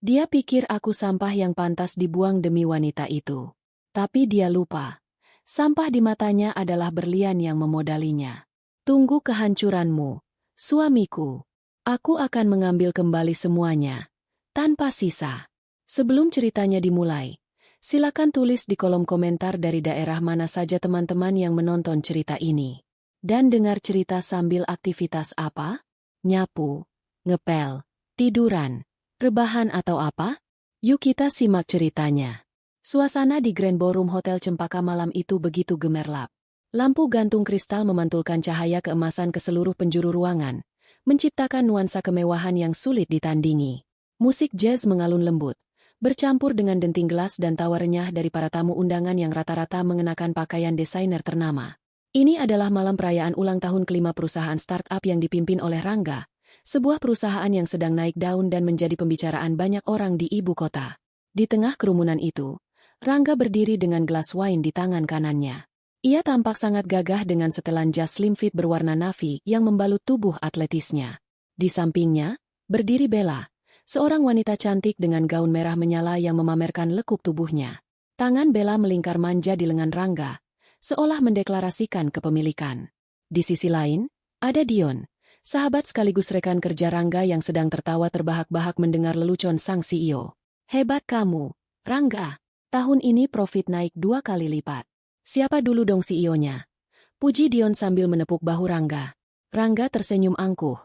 Dia pikir aku sampah yang pantas dibuang demi wanita itu. Tapi dia lupa. Sampah di matanya adalah berlian yang memodalinya. Tunggu kehancuranmu, suamiku. Aku akan mengambil kembali semuanya, tanpa sisa. Sebelum ceritanya dimulai, silakan tulis di kolom komentar dari daerah mana saja teman-teman yang menonton cerita ini. Dan dengar cerita sambil aktivitas apa? Nyapu, ngepel, tiduran, rebahan atau apa? Yuk kita simak ceritanya. Suasana di Grand Ballroom Hotel Cempaka malam itu begitu gemerlap. Lampu gantung kristal memantulkan cahaya keemasan ke seluruh penjuru ruangan, menciptakan nuansa kemewahan yang sulit ditandingi. Musik jazz mengalun lembut, bercampur dengan denting gelas dan tawa renyah dari para tamu undangan yang rata-rata mengenakan pakaian desainer ternama. Ini adalah malam perayaan ulang tahun kelima perusahaan startup yang dipimpin oleh Rangga, sebuah perusahaan yang sedang naik daun dan menjadi pembicaraan banyak orang di ibu kota. Di tengah kerumunan itu, Rangga berdiri dengan gelas wine di tangan kanannya. Ia tampak sangat gagah dengan setelan jas slim fit berwarna navy yang membalut tubuh atletisnya. Di sampingnya, berdiri Bella, seorang wanita cantik dengan gaun merah menyala yang memamerkan lekuk tubuhnya. Tangan Bella melingkar manja di lengan Rangga, seolah mendeklarasikan kepemilikan. Di sisi lain, ada Dion, sahabat sekaligus rekan kerja Rangga yang sedang tertawa terbahak-bahak mendengar lelucon sang CEO. Hebat kamu, Rangga. Tahun ini profit naik 2 kali lipat. Siapa dulu dong CEO-nya? Puji Dion sambil menepuk bahu Rangga. Rangga tersenyum angkuh.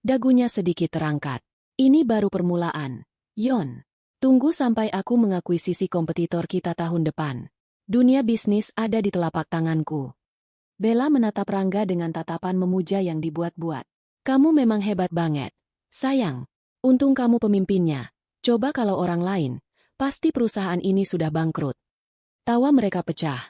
Dagunya sedikit terangkat. Ini baru permulaan. Yon, tunggu sampai aku mengakuisisi kompetitor kita tahun depan. Dunia bisnis ada di telapak tanganku. Bella menatap Rangga dengan tatapan memuja yang dibuat-buat. Kamu memang hebat banget. Sayang, untung kamu pemimpinnya. Coba kalau orang lain, pasti perusahaan ini sudah bangkrut. Tawa mereka pecah.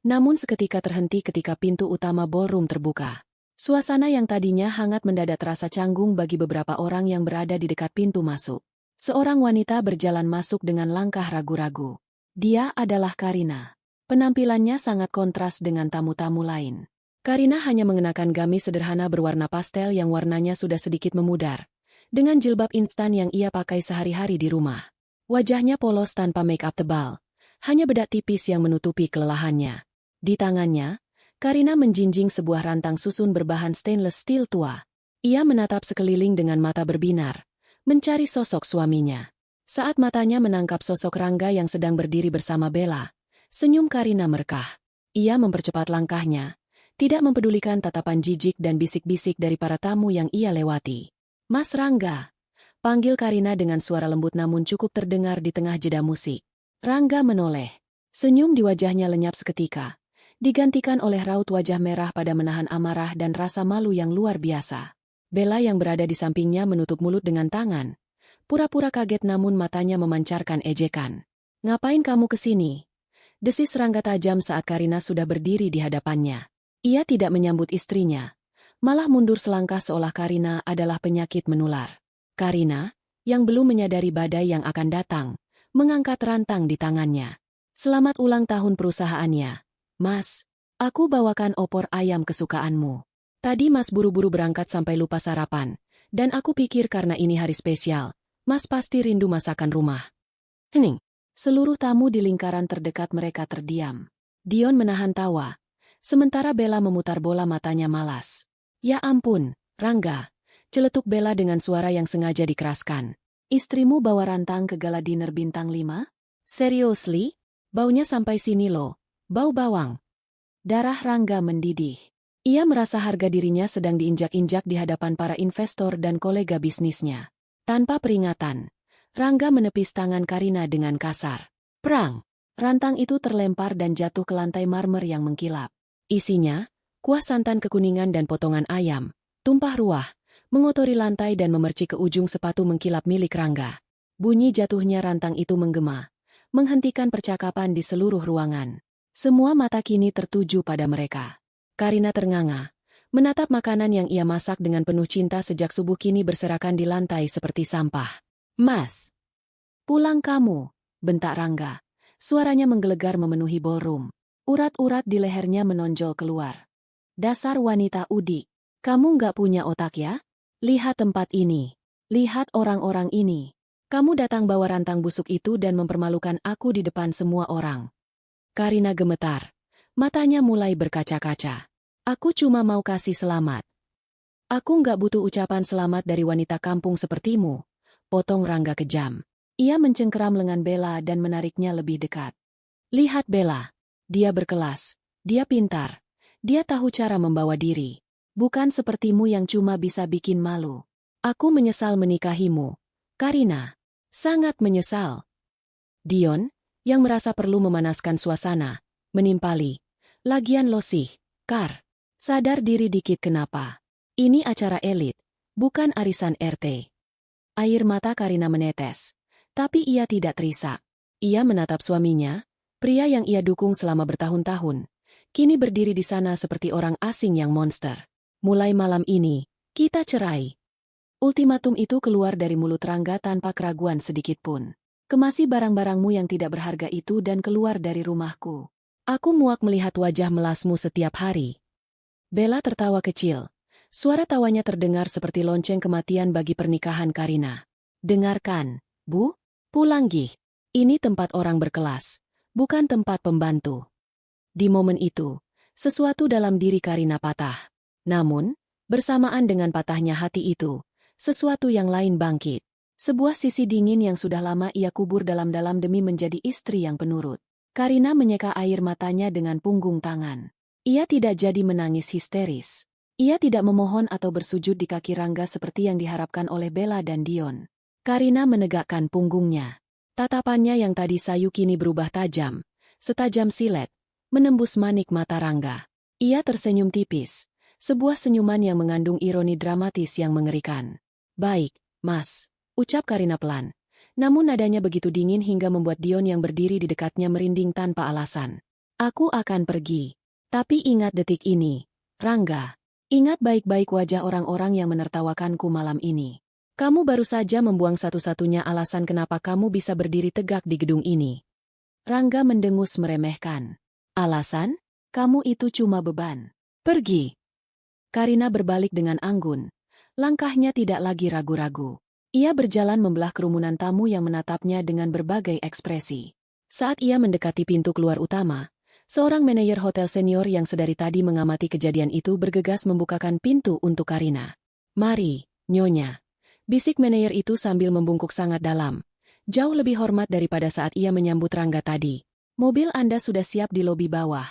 Namun seketika terhenti ketika pintu utama ballroom terbuka. Suasana yang tadinya hangat mendadak terasa canggung bagi beberapa orang yang berada di dekat pintu masuk. Seorang wanita berjalan masuk dengan langkah ragu-ragu. Dia adalah Karina. Penampilannya sangat kontras dengan tamu-tamu lain. Karina hanya mengenakan gamis sederhana berwarna pastel yang warnanya sudah sedikit memudar, dengan jilbab instan yang ia pakai sehari-hari di rumah. Wajahnya polos tanpa make-up tebal, hanya bedak tipis yang menutupi kelelahannya. Di tangannya, Karina menjinjing sebuah rantang susun berbahan stainless steel tua. Ia menatap sekeliling dengan mata berbinar, mencari sosok suaminya. Saat matanya menangkap sosok Rangga yang sedang berdiri bersama Bella, senyum Karina merekah. Ia mempercepat langkahnya, tidak mempedulikan tatapan jijik dan bisik-bisik dari para tamu yang ia lewati. Mas Rangga, panggil Karina dengan suara lembut namun cukup terdengar di tengah jeda musik. Rangga menoleh. Senyum di wajahnya lenyap seketika, digantikan oleh raut wajah merah pada menahan amarah dan rasa malu yang luar biasa. Bella yang berada di sampingnya menutup mulut dengan tangan. Pura-pura kaget namun matanya memancarkan ejekan. Ngapain kamu kesini? Desis Rangga tajam saat Karina sudah berdiri di hadapannya. Ia tidak menyambut istrinya, malah mundur selangkah seolah Karina adalah penyakit menular. Karina, yang belum menyadari badai yang akan datang, mengangkat rantang di tangannya. Selamat ulang tahun perusahaannya. Mas, aku bawakan opor ayam kesukaanmu. Tadi Mas buru-buru berangkat sampai lupa sarapan, dan aku pikir karena ini hari spesial, Mas pasti rindu masakan rumah. Hening. Seluruh tamu di lingkaran terdekat mereka terdiam. Dion menahan tawa, sementara Bella memutar bola matanya malas. Ya ampun, Rangga, celetuk Bella dengan suara yang sengaja dikeraskan. Istrimu bawa rantang ke gala dinner bintang 5? Seriously? Baunya sampai sini loh, bau bawang. Darah Rangga mendidih. Ia merasa harga dirinya sedang diinjak-injak di hadapan para investor dan kolega bisnisnya. Tanpa peringatan, Rangga menepis tangan Karina dengan kasar. Prang! Rantang itu terlempar dan jatuh ke lantai marmer yang mengkilap. Isinya, kuah santan kekuningan dan potongan ayam, tumpah ruah, mengotori lantai dan memercik ke ujung sepatu mengkilap milik Rangga. Bunyi jatuhnya rantang itu menggema, menghentikan percakapan di seluruh ruangan. Semua mata kini tertuju pada mereka. Karina ternganga, menatap makanan yang ia masak dengan penuh cinta sejak subuh kini berserakan di lantai seperti sampah. Mas, pulang kamu, bentak Rangga. Suaranya menggelegar memenuhi ballroom. Urat-urat di lehernya menonjol keluar. Dasar wanita udik, kamu nggak punya otak ya? Lihat tempat ini. Lihat orang-orang ini. Kamu datang bawa rantang busuk itu dan mempermalukan aku di depan semua orang. Karina gemetar. Matanya mulai berkaca-kaca. Aku cuma mau kasih selamat. Aku nggak butuh ucapan selamat dari wanita kampung sepertimu. Potong Rangga kejam. Ia mencengkeram lengan Bella dan menariknya lebih dekat. Lihat Bella. Dia berkelas. Dia pintar. Dia tahu cara membawa diri. Bukan sepertimu yang cuma bisa bikin malu. Aku menyesal menikahimu. Karina. Sangat menyesal. Dion, yang merasa perlu memanaskan suasana, menimpali. Lagian lo sih, Kar. Sadar diri dikit kenapa. Ini acara elit, bukan arisan RT. Air mata Karina menetes. Tapi ia tidak terisak. Ia menatap suaminya, pria yang ia dukung selama bertahun-tahun. Kini berdiri di sana seperti orang asing yang monster. Mulai malam ini, kita cerai. Ultimatum itu keluar dari mulut Rangga tanpa keraguan sedikitpun. Kemasi barang-barangmu yang tidak berharga itu dan keluar dari rumahku. Aku muak melihat wajah melasmu setiap hari. Bella tertawa kecil. Suara tawanya terdengar seperti lonceng kematian bagi pernikahan Karina. Dengarkan, Bu, pulang gih. Ini tempat orang berkelas, bukan tempat pembantu. Di momen itu, sesuatu dalam diri Karina patah. Namun, bersamaan dengan patahnya hati itu, sesuatu yang lain bangkit. Sebuah sisi dingin yang sudah lama ia kubur dalam-dalam demi menjadi istri yang penurut. Karina menyeka air matanya dengan punggung tangan. Ia tidak jadi menangis histeris. Ia tidak memohon atau bersujud di kaki Rangga seperti yang diharapkan oleh Bella dan Dion. Karina menegakkan punggungnya. Tatapannya yang tadi sayu kini berubah tajam, setajam silet, menembus manik mata Rangga. Ia tersenyum tipis, sebuah senyuman yang mengandung ironi dramatis yang mengerikan. Baik, Mas, ucap Karina pelan. Namun nadanya begitu dingin hingga membuat Dion yang berdiri di dekatnya merinding tanpa alasan. Aku akan pergi. Tapi ingat detik ini, Rangga. Ingat baik-baik wajah orang-orang yang menertawakanku malam ini. Kamu baru saja membuang satu-satunya alasan kenapa kamu bisa berdiri tegak di gedung ini. Rangga mendengus meremehkan. Alasan? Kamu itu cuma beban. Pergi. Karina berbalik dengan anggun. Langkahnya tidak lagi ragu-ragu. Ia berjalan membelah kerumunan tamu yang menatapnya dengan berbagai ekspresi. Saat ia mendekati pintu keluar utama, seorang manajer hotel senior yang sedari tadi mengamati kejadian itu bergegas membukakan pintu untuk Karina. Mari, Nyonya. Bisik manajer itu sambil membungkuk sangat dalam. Jauh lebih hormat daripada saat ia menyambut Rangga tadi. Mobil Anda sudah siap di lobi bawah.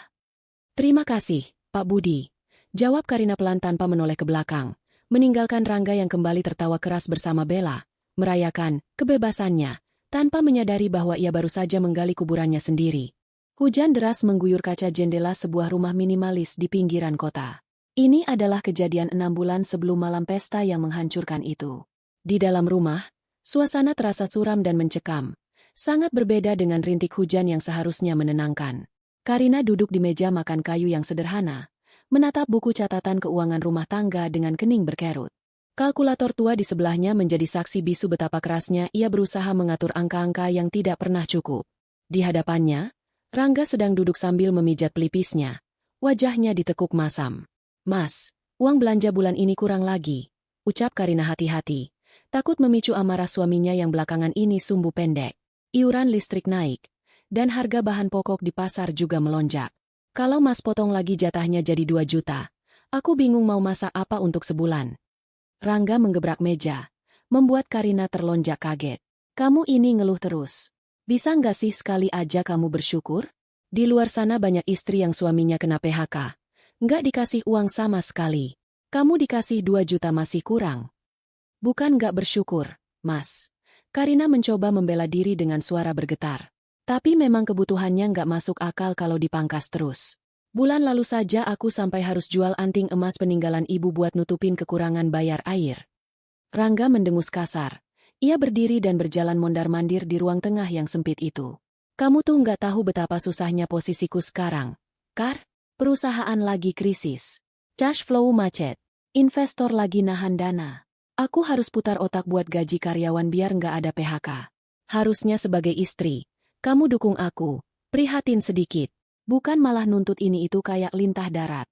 Terima kasih, Pak Budi. Jawab Karina pelan tanpa menoleh ke belakang. Meninggalkan Rangga yang kembali tertawa keras bersama Bella, merayakan kebebasannya, tanpa menyadari bahwa ia baru saja menggali kuburannya sendiri. Hujan deras mengguyur kaca jendela sebuah rumah minimalis di pinggiran kota. Ini adalah kejadian 6 bulan sebelum malam pesta yang menghancurkan itu. Di dalam rumah, suasana terasa suram dan mencekam, sangat berbeda dengan rintik hujan yang seharusnya menenangkan. Karina duduk di meja makan kayu yang sederhana, menatap buku catatan keuangan rumah tangga dengan kening berkerut. Kalkulator tua di sebelahnya menjadi saksi bisu betapa kerasnya ia berusaha mengatur angka-angka yang tidak pernah cukup. Di hadapannya, Rangga sedang duduk sambil memijat pelipisnya. Wajahnya ditekuk masam. Mas, uang belanja bulan ini kurang lagi, ucap Karina hati-hati. Takut memicu amarah suaminya yang belakangan ini sumbu pendek. Iuran listrik naik, dan harga bahan pokok di pasar juga melonjak. Kalau Mas potong lagi jatahnya jadi 2 juta, aku bingung mau masak apa untuk sebulan. Rangga menggebrak meja, membuat Karina terlonjak kaget. Kamu ini ngeluh terus. Bisa nggak sih sekali aja kamu bersyukur? Di luar sana banyak istri yang suaminya kena PHK. Nggak dikasih uang sama sekali. Kamu dikasih 2 juta masih kurang. Bukan nggak bersyukur, Mas. Karina mencoba membela diri dengan suara bergetar. Tapi memang kebutuhannya nggak masuk akal kalau dipangkas terus. Bulan lalu saja aku sampai harus jual anting emas peninggalan ibu buat nutupin kekurangan bayar air. Rangga mendengus kasar. Ia berdiri dan berjalan mondar-mandir di ruang tengah yang sempit itu. Kamu tuh nggak tahu betapa susahnya posisiku sekarang, Kar? Perusahaan lagi krisis. Cash flow macet. Investor lagi nahan dana. Aku harus putar otak buat gaji karyawan biar nggak ada PHK. Harusnya sebagai istri, kamu dukung aku, prihatin sedikit, bukan malah nuntut ini itu kayak lintah darat.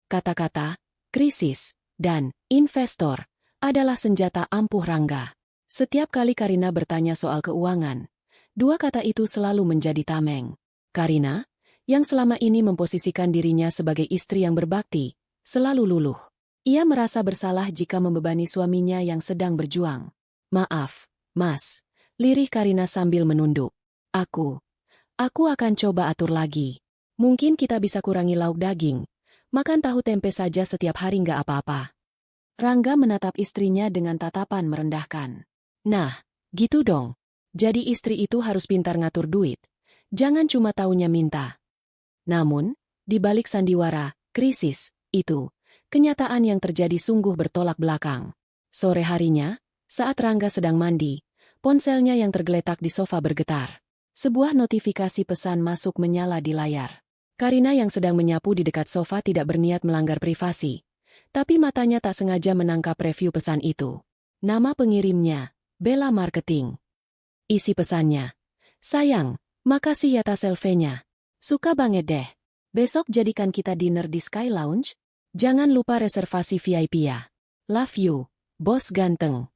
Kata-kata, krisis, dan investor adalah senjata ampuh Rangga. Setiap kali Karina bertanya soal keuangan, dua kata itu selalu menjadi tameng. Karina, yang selama ini memposisikan dirinya sebagai istri yang berbakti, selalu luluh. Ia merasa bersalah jika membebani suaminya yang sedang berjuang. Maaf, Mas, lirih Karina sambil menunduk. Aku akan coba atur lagi. Mungkin kita bisa kurangi lauk daging. Makan tahu tempe saja setiap hari nggak apa-apa. Rangga menatap istrinya dengan tatapan merendahkan. Nah, gitu dong. Jadi istri itu harus pintar ngatur duit. Jangan cuma taunya minta. Namun, di balik sandiwara, krisis, itu, kenyataan yang terjadi sungguh bertolak belakang. Sore harinya, saat Rangga sedang mandi, ponselnya yang tergeletak di sofa bergetar. Sebuah notifikasi pesan masuk menyala di layar. Karina yang sedang menyapu di dekat sofa tidak berniat melanggar privasi. Tapi matanya tak sengaja menangkap review pesan itu. Nama pengirimnya, Bella Marketing. Isi pesannya. Sayang, makasih ya tas selfie-nya. Suka banget deh. Besok jadikan kita dinner di Sky Lounge. Jangan lupa reservasi VIP ya. Love you, bos ganteng.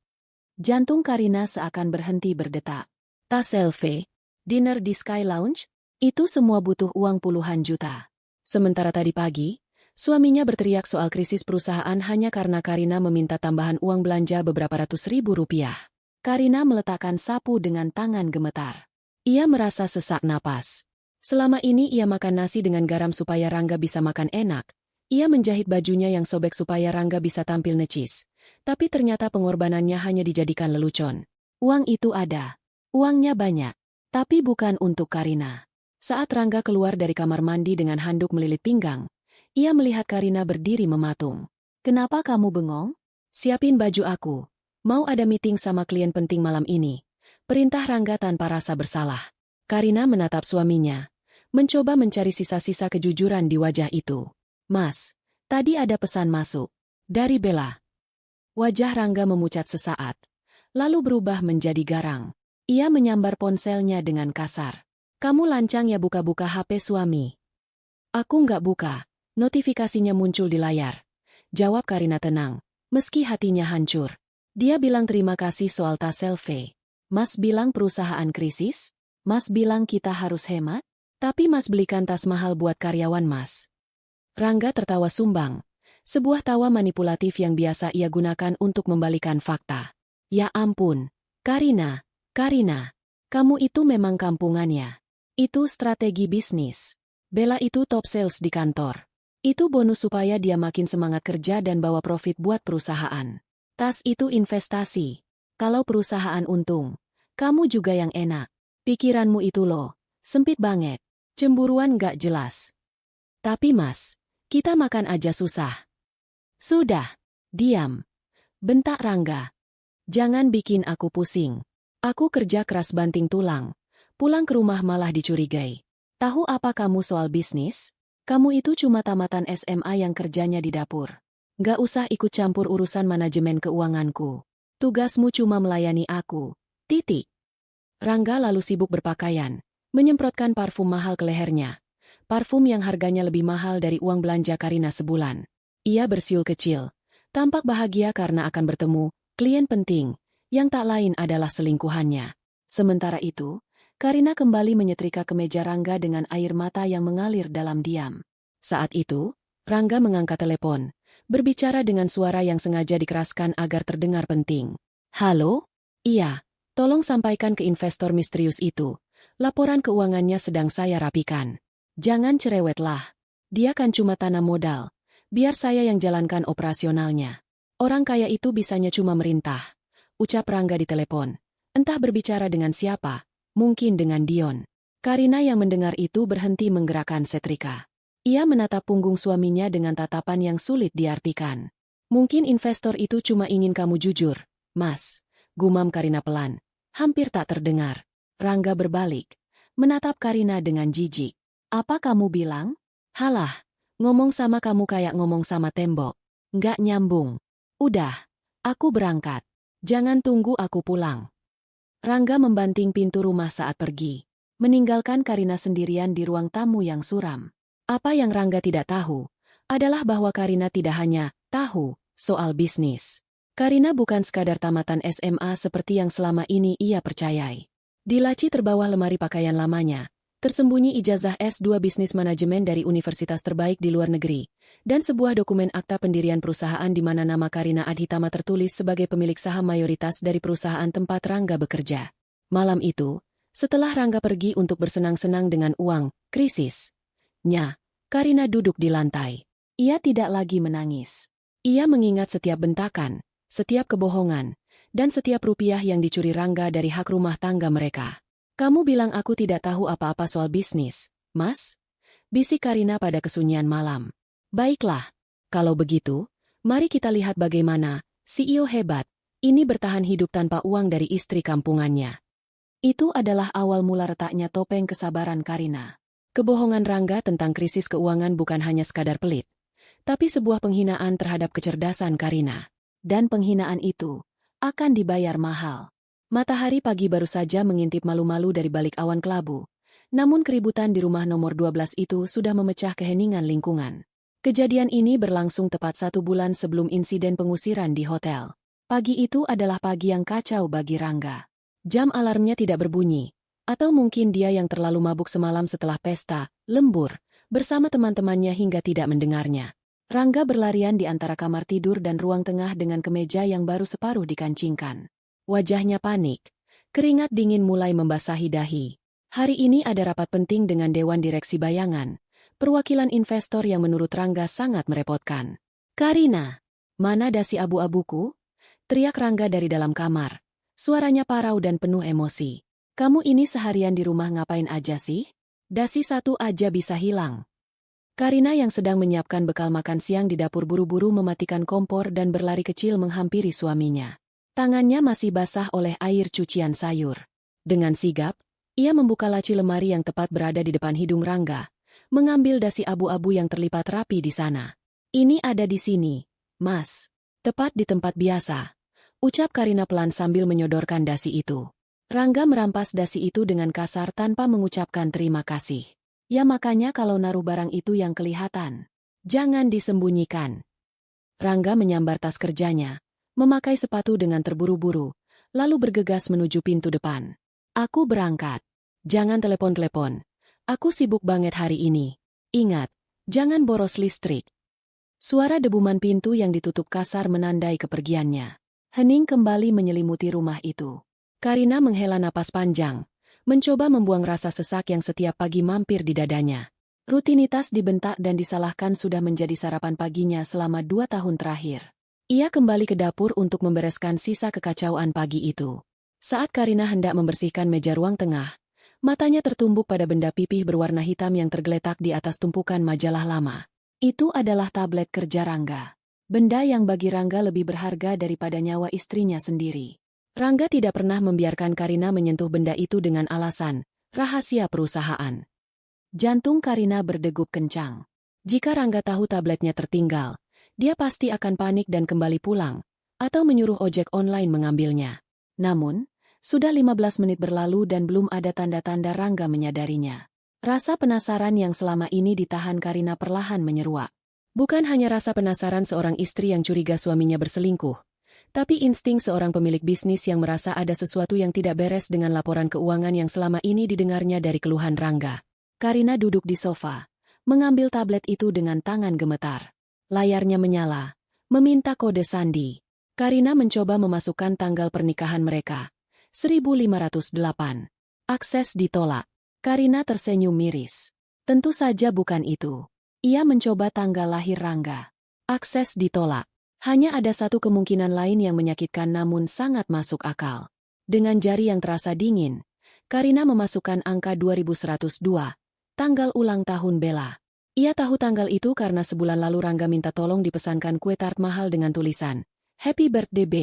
Jantung Karina seakan berhenti berdetak. Tas selfie, dinner di Sky Lounge, itu semua butuh uang puluhan juta. Sementara tadi pagi, suaminya berteriak soal krisis perusahaan hanya karena Karina meminta tambahan uang belanja beberapa ratus ribu rupiah. Karina meletakkan sapu dengan tangan gemetar. Ia merasa sesak napas. Selama ini ia makan nasi dengan garam supaya Rangga bisa makan enak. Ia menjahit bajunya yang sobek supaya Rangga bisa tampil necis. Tapi ternyata pengorbanannya hanya dijadikan lelucon. Uang itu ada. Uangnya banyak. Tapi bukan untuk Karina. Saat Rangga keluar dari kamar mandi dengan handuk melilit pinggang, ia melihat Karina berdiri mematung. Kenapa kamu bengong? Siapin baju aku. Mau ada meeting sama klien penting malam ini. Perintah Rangga tanpa rasa bersalah. Karina menatap suaminya. Mencoba mencari sisa-sisa kejujuran di wajah itu. Mas, tadi ada pesan masuk. Dari Bella. Wajah Rangga memucat sesaat. Lalu berubah menjadi garang. Ia menyambar ponselnya dengan kasar. Kamu lancang ya buka-buka HP suami. Aku nggak buka. Notifikasinya muncul di layar. Jawab Karina tenang. Meski hatinya hancur. Dia bilang terima kasih soal tas selfie. Mas bilang perusahaan krisis? Mas bilang kita harus hemat? Tapi Mas belikan tas mahal buat karyawan Mas. Rangga tertawa sumbang. Sebuah tawa manipulatif yang biasa ia gunakan untuk membalikan fakta. Ya ampun, Karina, kamu itu memang kampungannya. Itu strategi bisnis. Bella itu top sales di kantor. Itu bonus supaya dia makin semangat kerja dan bawa profit buat perusahaan. Tas itu investasi. Kalau perusahaan untung, kamu juga yang enak. Pikiranmu itu loh, sempit banget. Cemburuan gak jelas. Tapi Mas, kita makan aja susah. Sudah, diam. Bentak Rangga. Jangan bikin aku pusing. Aku kerja keras banting tulang. Pulang ke rumah malah dicurigai. Tahu apa kamu soal bisnis? Kamu itu cuma tamatan SMA yang kerjanya di dapur. Gak usah ikut campur urusan manajemen keuanganku. Tugasmu cuma melayani aku. Titik. Rangga lalu sibuk berpakaian, menyemprotkan parfum mahal ke lehernya. Parfum yang harganya lebih mahal dari uang belanja Karina sebulan. Ia bersiul kecil, tampak bahagia karena akan bertemu klien penting, yang tak lain adalah selingkuhannya. Sementara itu, Karina kembali menyetrika kemeja Rangga dengan air mata yang mengalir dalam diam. Saat itu, Rangga mengangkat telepon, berbicara dengan suara yang sengaja dikeraskan agar terdengar penting. Halo? Iya, tolong sampaikan ke investor misterius itu. Laporan keuangannya sedang saya rapikan. Jangan cerewetlah. Dia kan cuma tanam modal. Biar saya yang jalankan operasionalnya. Orang kaya itu bisanya cuma merintah. Ucap Rangga di telepon. Entah berbicara dengan siapa, mungkin dengan Dion. Karina yang mendengar itu berhenti menggerakkan setrika. Ia menatap punggung suaminya dengan tatapan yang sulit diartikan. Mungkin investor itu cuma ingin kamu jujur, Mas. Gumam Karina pelan. Hampir tak terdengar. Rangga berbalik. Menatap Karina dengan jijik. Apa kamu bilang? Halah, ngomong sama kamu kayak ngomong sama tembok. Nggak nyambung. Udah, aku berangkat. Jangan tunggu aku pulang. Rangga membanting pintu rumah saat pergi. Meninggalkan Karina sendirian di ruang tamu yang suram. Apa yang Rangga tidak tahu, adalah bahwa Karina tidak hanya tahu soal bisnis. Karina bukan sekadar tamatan SMA seperti yang selama ini ia percayai. Di laci terbawah lemari pakaian lamanya, tersembunyi ijazah S2 Bisnis Manajemen dari universitas terbaik di luar negeri, dan sebuah dokumen akta pendirian perusahaan di mana nama Karina Adhitama tertulis sebagai pemilik saham mayoritas dari perusahaan tempat Rangga bekerja. Malam itu, setelah Rangga pergi untuk bersenang-senang dengan uang, krisisnya, Karina duduk di lantai. Ia tidak lagi menangis. Ia mengingat setiap bentakan, setiap kebohongan, dan setiap rupiah yang dicuri Rangga dari hak rumah tangga mereka. "Kamu bilang aku tidak tahu apa-apa soal bisnis, Mas?" bisik Karina pada kesunyian malam. "Baiklah, kalau begitu, mari kita lihat bagaimana CEO hebat ini bertahan hidup tanpa uang dari istri kampungannya." Itu adalah awal mula retaknya topeng kesabaran Karina. Kebohongan Rangga tentang krisis keuangan bukan hanya sekadar pelit, tapi sebuah penghinaan terhadap kecerdasan Karina. Dan penghinaan itu akan dibayar mahal. Matahari pagi baru saja mengintip malu-malu dari balik awan kelabu. Namun keributan di rumah nomor 12 itu sudah memecah keheningan lingkungan. Kejadian ini berlangsung tepat 1 bulan sebelum insiden pengusiran di hotel. Pagi itu adalah pagi yang kacau bagi Rangga. Jam alarmnya tidak berbunyi. Atau mungkin dia yang terlalu mabuk semalam setelah pesta, lembur, bersama teman-temannya hingga tidak mendengarnya. Rangga berlarian di antara kamar tidur dan ruang tengah dengan kemeja yang baru separuh dikancingkan. Wajahnya panik. Keringat dingin mulai membasahi dahi. Hari ini ada rapat penting dengan Dewan Direksi Bayangan, perwakilan investor yang menurut Rangga sangat merepotkan. "Karina, mana dasi abu-abuku?" teriak Rangga dari dalam kamar. Suaranya parau dan penuh emosi. "Kamu ini seharian di rumah ngapain aja sih? Dasi satu aja bisa hilang." Karina yang sedang menyiapkan bekal makan siang di dapur buru-buru mematikan kompor dan berlari kecil menghampiri suaminya. Tangannya masih basah oleh air cucian sayur. Dengan sigap, ia membuka laci lemari yang tepat berada di depan hidung Rangga, mengambil dasi abu-abu yang terlipat rapi di sana. "Ini ada di sini, Mas. Tepat di tempat biasa," ucap Karina pelan sambil menyodorkan dasi itu. Rangga merampas dasi itu dengan kasar tanpa mengucapkan terima kasih. "Ya makanya kalau naruh barang itu yang kelihatan. Jangan disembunyikan." Rangga menyambar tas kerjanya, memakai sepatu dengan terburu-buru, lalu bergegas menuju pintu depan. "Aku berangkat. Jangan telepon-telepon. Aku sibuk banget hari ini. Ingat, jangan boros listrik." Suara debuman pintu yang ditutup kasar menandai kepergiannya. Hening kembali menyelimuti rumah itu. Karina menghela napas panjang, mencoba membuang rasa sesak yang setiap pagi mampir di dadanya. Rutinitas dibentak dan disalahkan sudah menjadi sarapan paginya selama 2 tahun terakhir. Ia kembali ke dapur untuk membereskan sisa kekacauan pagi itu. Saat Karina hendak membersihkan meja ruang tengah, matanya tertumbuk pada benda pipih berwarna hitam yang tergeletak di atas tumpukan majalah lama. Itu adalah tablet kerja Rangga. Benda yang bagi Rangga lebih berharga daripada nyawa istrinya sendiri. Rangga tidak pernah membiarkan Karina menyentuh benda itu dengan alasan rahasia perusahaan. Jantung Karina berdegup kencang. Jika Rangga tahu tabletnya tertinggal, dia pasti akan panik dan kembali pulang, atau menyuruh ojek online mengambilnya. Namun, sudah 15 menit berlalu dan belum ada tanda-tanda Rangga menyadarinya. Rasa penasaran yang selama ini ditahan Karina perlahan menyeruak. Bukan hanya rasa penasaran seorang istri yang curiga suaminya berselingkuh, tapi insting seorang pemilik bisnis yang merasa ada sesuatu yang tidak beres dengan laporan keuangan yang selama ini didengarnya dari keluhan Rangga. Karina duduk di sofa, mengambil tablet itu dengan tangan gemetar. Layarnya menyala, meminta kode sandi. Karina mencoba memasukkan tanggal pernikahan mereka. 1508. Akses ditolak. Karina tersenyum miris. Tentu saja bukan itu. Ia mencoba tanggal lahir Rangga. Akses ditolak. Hanya ada satu kemungkinan lain yang menyakitkan namun sangat masuk akal. Dengan jari yang terasa dingin, Karina memasukkan angka 2102, tanggal ulang tahun Bella. Ia tahu tanggal itu karena sebulan lalu Rangga minta tolong dipesankan kue tart mahal dengan tulisan Happy Birthday B,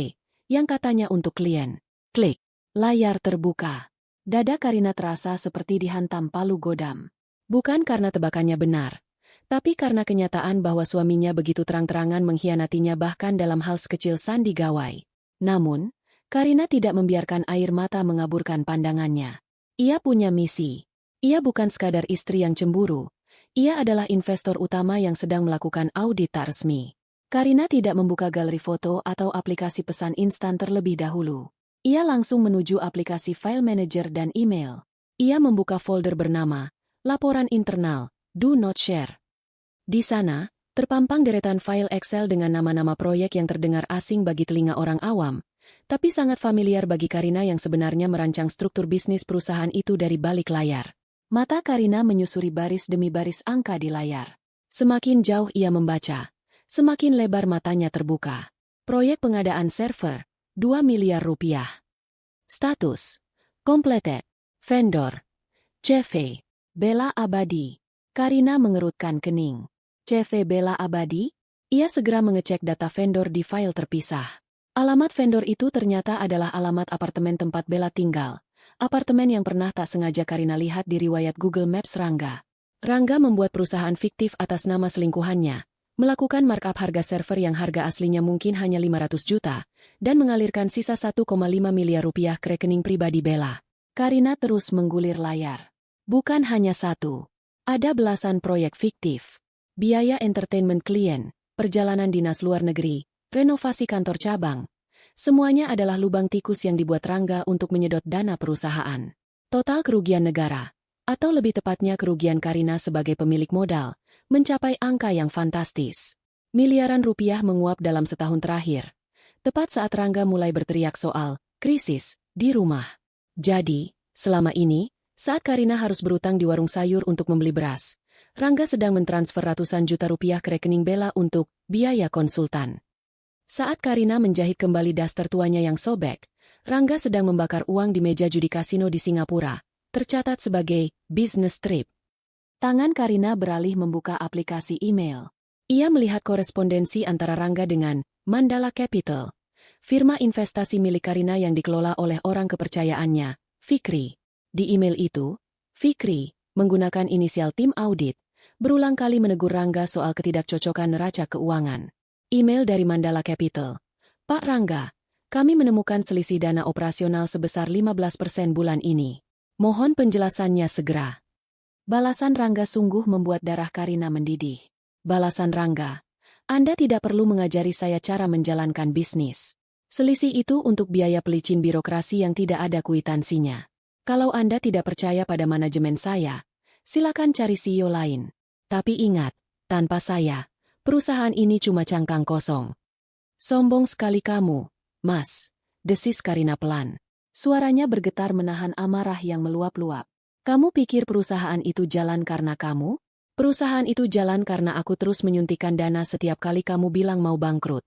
yang katanya untuk klien. Klik. Layar terbuka. Dada Karina terasa seperti dihantam palu godam. Bukan karena tebakannya benar, tapi karena kenyataan bahwa suaminya begitu terang-terangan mengkhianatinya bahkan dalam hal sekecil sandi gawai. Namun, Karina tidak membiarkan air mata mengaburkan pandangannya. Ia punya misi. Ia bukan sekadar istri yang cemburu. Ia adalah investor utama yang sedang melakukan audit tak resmi. Karina tidak membuka galeri foto atau aplikasi pesan instan terlebih dahulu. Ia langsung menuju aplikasi file manager dan email. Ia membuka folder bernama Laporan Internal, Do Not Share. Di sana, terpampang deretan file Excel dengan nama-nama proyek yang terdengar asing bagi telinga orang awam, tapi sangat familiar bagi Karina yang sebenarnya merancang struktur bisnis perusahaan itu dari balik layar. Mata Karina menyusuri baris demi baris angka di layar. Semakin jauh ia membaca, semakin lebar matanya terbuka. Proyek pengadaan server, 2 miliar rupiah. Status, completed. Vendor, CV, Bella Abadi. Karina mengerutkan kening. CV Bella Abadi? Ia segera mengecek data vendor di file terpisah. Alamat vendor itu ternyata adalah alamat apartemen tempat Bella tinggal. Apartemen yang pernah tak sengaja Karina lihat di riwayat Google Maps Rangga. Rangga membuat perusahaan fiktif atas nama selingkuhannya, melakukan markup harga server yang harga aslinya mungkin hanya 500 juta, dan mengalirkan sisa 1,5 miliar rupiah ke rekening pribadi Bella. Karina terus menggulir layar. Bukan hanya satu. Ada belasan proyek fiktif. Biaya entertainment klien, perjalanan dinas luar negeri, renovasi kantor cabang. Semuanya adalah lubang tikus yang dibuat Rangga untuk menyedot dana perusahaan. Total kerugian negara, atau lebih tepatnya kerugian Karina sebagai pemilik modal, mencapai angka yang fantastis. Miliaran rupiah menguap dalam setahun terakhir. Tepat saat Rangga mulai berteriak soal krisis di rumah. Jadi, selama ini, saat Karina harus berutang di warung sayur untuk membeli beras, Rangga sedang mentransfer ratusan juta rupiah ke rekening Bella untuk biaya konsultan. Saat Karina menjahit kembali daster tuanya yang sobek, Rangga sedang membakar uang di meja judi kasino di Singapura, tercatat sebagai business trip. Tangan Karina beralih membuka aplikasi email. Ia melihat korespondensi antara Rangga dengan Mandala Capital, firma investasi milik Karina yang dikelola oleh orang kepercayaannya, Fikri. Di email itu, Fikri, menggunakan inisial tim audit, berulang kali menegur Rangga soal ketidakcocokan neraca keuangan. Email dari Mandala Capital. Pak Rangga, kami menemukan selisih dana operasional sebesar 15% bulan ini. Mohon penjelasannya segera. Balasan Rangga sungguh membuat darah Karina mendidih. Balasan Rangga, Anda tidak perlu mengajari saya cara menjalankan bisnis. Selisih itu untuk biaya pelicin birokrasi yang tidak ada kwitansinya. Kalau Anda tidak percaya pada manajemen saya, silakan cari CEO lain. Tapi ingat, tanpa saya, perusahaan ini cuma cangkang kosong. Sombong sekali kamu, Mas, desis Karina pelan. Suaranya bergetar menahan amarah yang meluap-luap. Kamu pikir perusahaan itu jalan karena kamu? Perusahaan itu jalan karena aku terus menyuntikkan dana setiap kali kamu bilang mau bangkrut.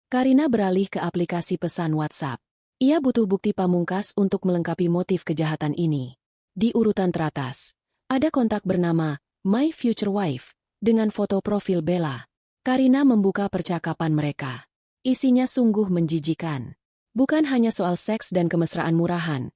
Karina beralih ke aplikasi pesan WhatsApp. Ia butuh bukti pamungkas untuk melengkapi motif kejahatan ini. Di urutan teratas, ada kontak bernama My Future Wife, dengan foto profil Bella. Karina membuka percakapan mereka. Isinya sungguh menjijikan. Bukan hanya soal seks dan kemesraan murahan,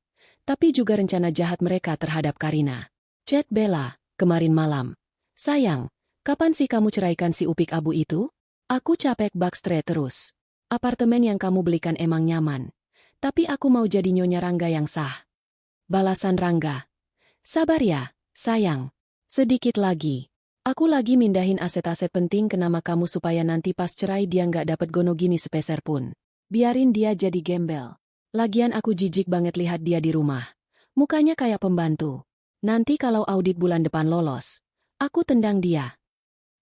tapi juga rencana jahat mereka terhadap Karina. Chat Bella, kemarin malam. Sayang, kapan sih kamu ceraikan si Upik Abu itu? Aku capek backstreet terus. Apartemen yang kamu belikan emang nyaman. Tapi aku mau jadi nyonya Rangga yang sah. Balasan Rangga. Sabar ya, sayang. Sedikit lagi. Aku lagi mindahin aset-aset penting ke nama kamu supaya nanti pas cerai dia nggak dapat gono gini sepeser pun. Biarin dia jadi gembel. Lagian aku jijik banget lihat dia di rumah. Mukanya kayak pembantu. Nanti kalau audit bulan depan lolos, aku tendang dia.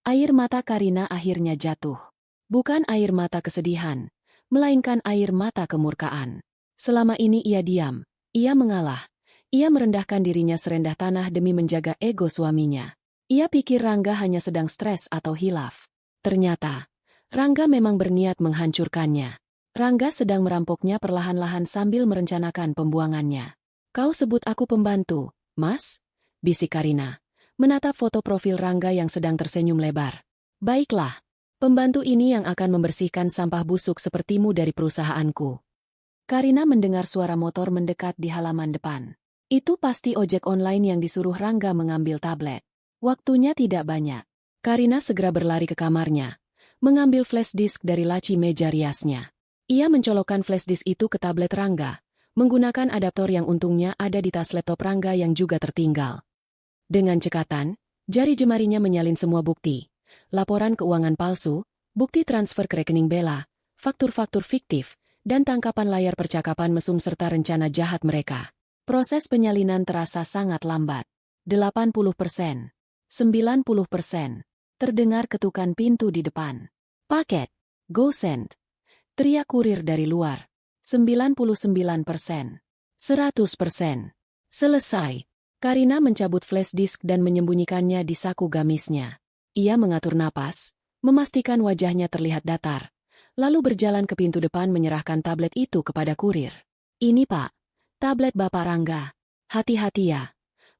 Air mata Karina akhirnya jatuh. Bukan air mata kesedihan, melainkan air mata kemurkaan. Selama ini ia diam, ia mengalah. Ia merendahkan dirinya serendah tanah demi menjaga ego suaminya. Ia pikir Rangga hanya sedang stres atau hilaf. Ternyata, Rangga memang berniat menghancurkannya. Rangga sedang merampoknya perlahan-lahan sambil merencanakan pembuangannya. Kau sebut aku pembantu, Mas? Bisik Karina, menatap foto profil Rangga yang sedang tersenyum lebar. Baiklah, pembantu ini yang akan membersihkan sampah busuk sepertimu dari perusahaanku. Karina mendengar suara motor mendekat di halaman depan. Itu pasti ojek online yang disuruh Rangga mengambil tablet. Waktunya tidak banyak. Karina segera berlari ke kamarnya, mengambil flash disk dari laci meja riasnya. Ia mencolokkan flash disk itu ke tablet Rangga, menggunakan adaptor yang untungnya ada di tas laptop Rangga yang juga tertinggal. Dengan cekatan, jari jemarinya menyalin semua bukti. Laporan keuangan palsu, Bukti transfer ke rekening Bella, faktur-faktur fiktif, dan tangkapan layar percakapan mesum serta rencana jahat mereka. Proses penyalinan terasa sangat lambat. 80%. 90%. Terdengar ketukan pintu di depan. Paket. GoSend. Teriak kurir dari luar. 99%. 100%. Selesai. Karina mencabut flash disk dan menyembunyikannya di saku gamisnya. Ia mengatur napas, memastikan wajahnya terlihat datar, lalu berjalan ke pintu depan menyerahkan tablet itu kepada kurir. "Ini Pak, tablet Bapak Rangga. Hati-hati ya,"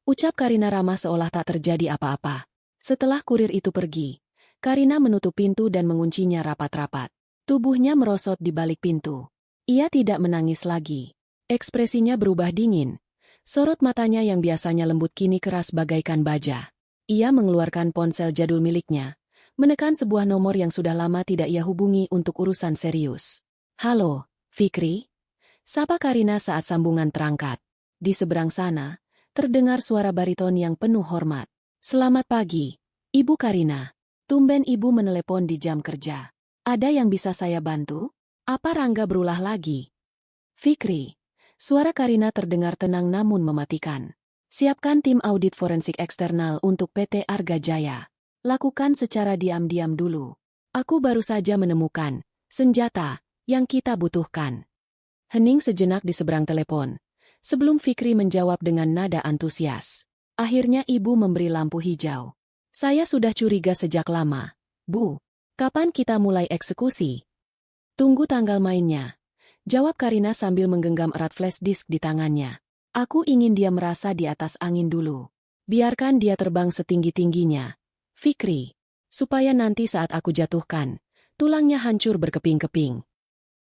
ucap Karina ramah seolah tak terjadi apa-apa. Setelah kurir itu pergi, Karina menutup pintu dan menguncinya rapat-rapat. Tubuhnya merosot di balik pintu. Ia tidak menangis lagi. Ekspresinya berubah dingin. Sorot matanya yang biasanya lembut kini keras bagaikan baja. Ia mengeluarkan ponsel jadul miliknya, menekan sebuah nomor yang sudah lama tidak ia hubungi untuk urusan serius. "Halo, Fikri?" Sapa Karina saat sambungan terangkat. Di seberang sana, terdengar suara bariton yang penuh hormat. "Selamat pagi, Ibu Karina. Tumben Ibu menelepon di jam kerja. Ada yang bisa saya bantu? Apa Rangga berulah lagi?" "Fikri." Suara Karina terdengar tenang namun mematikan. "Siapkan tim audit forensik eksternal untuk PT Arga Jaya. Lakukan secara diam-diam dulu. Aku baru saja menemukan senjata yang kita butuhkan." Hening sejenak di seberang telepon, sebelum Fikri menjawab dengan nada antusias. Akhirnya Ibu memberi lampu hijau. "Saya sudah curiga sejak lama, Bu. Kapan kita mulai eksekusi?" "Tunggu tanggal mainnya," jawab Karina sambil menggenggam erat flash disk di tangannya. "Aku ingin dia merasa di atas angin dulu. Biarkan dia terbang setinggi-tingginya, Fikri. Supaya nanti saat aku jatuhkan, tulangnya hancur berkeping-keping."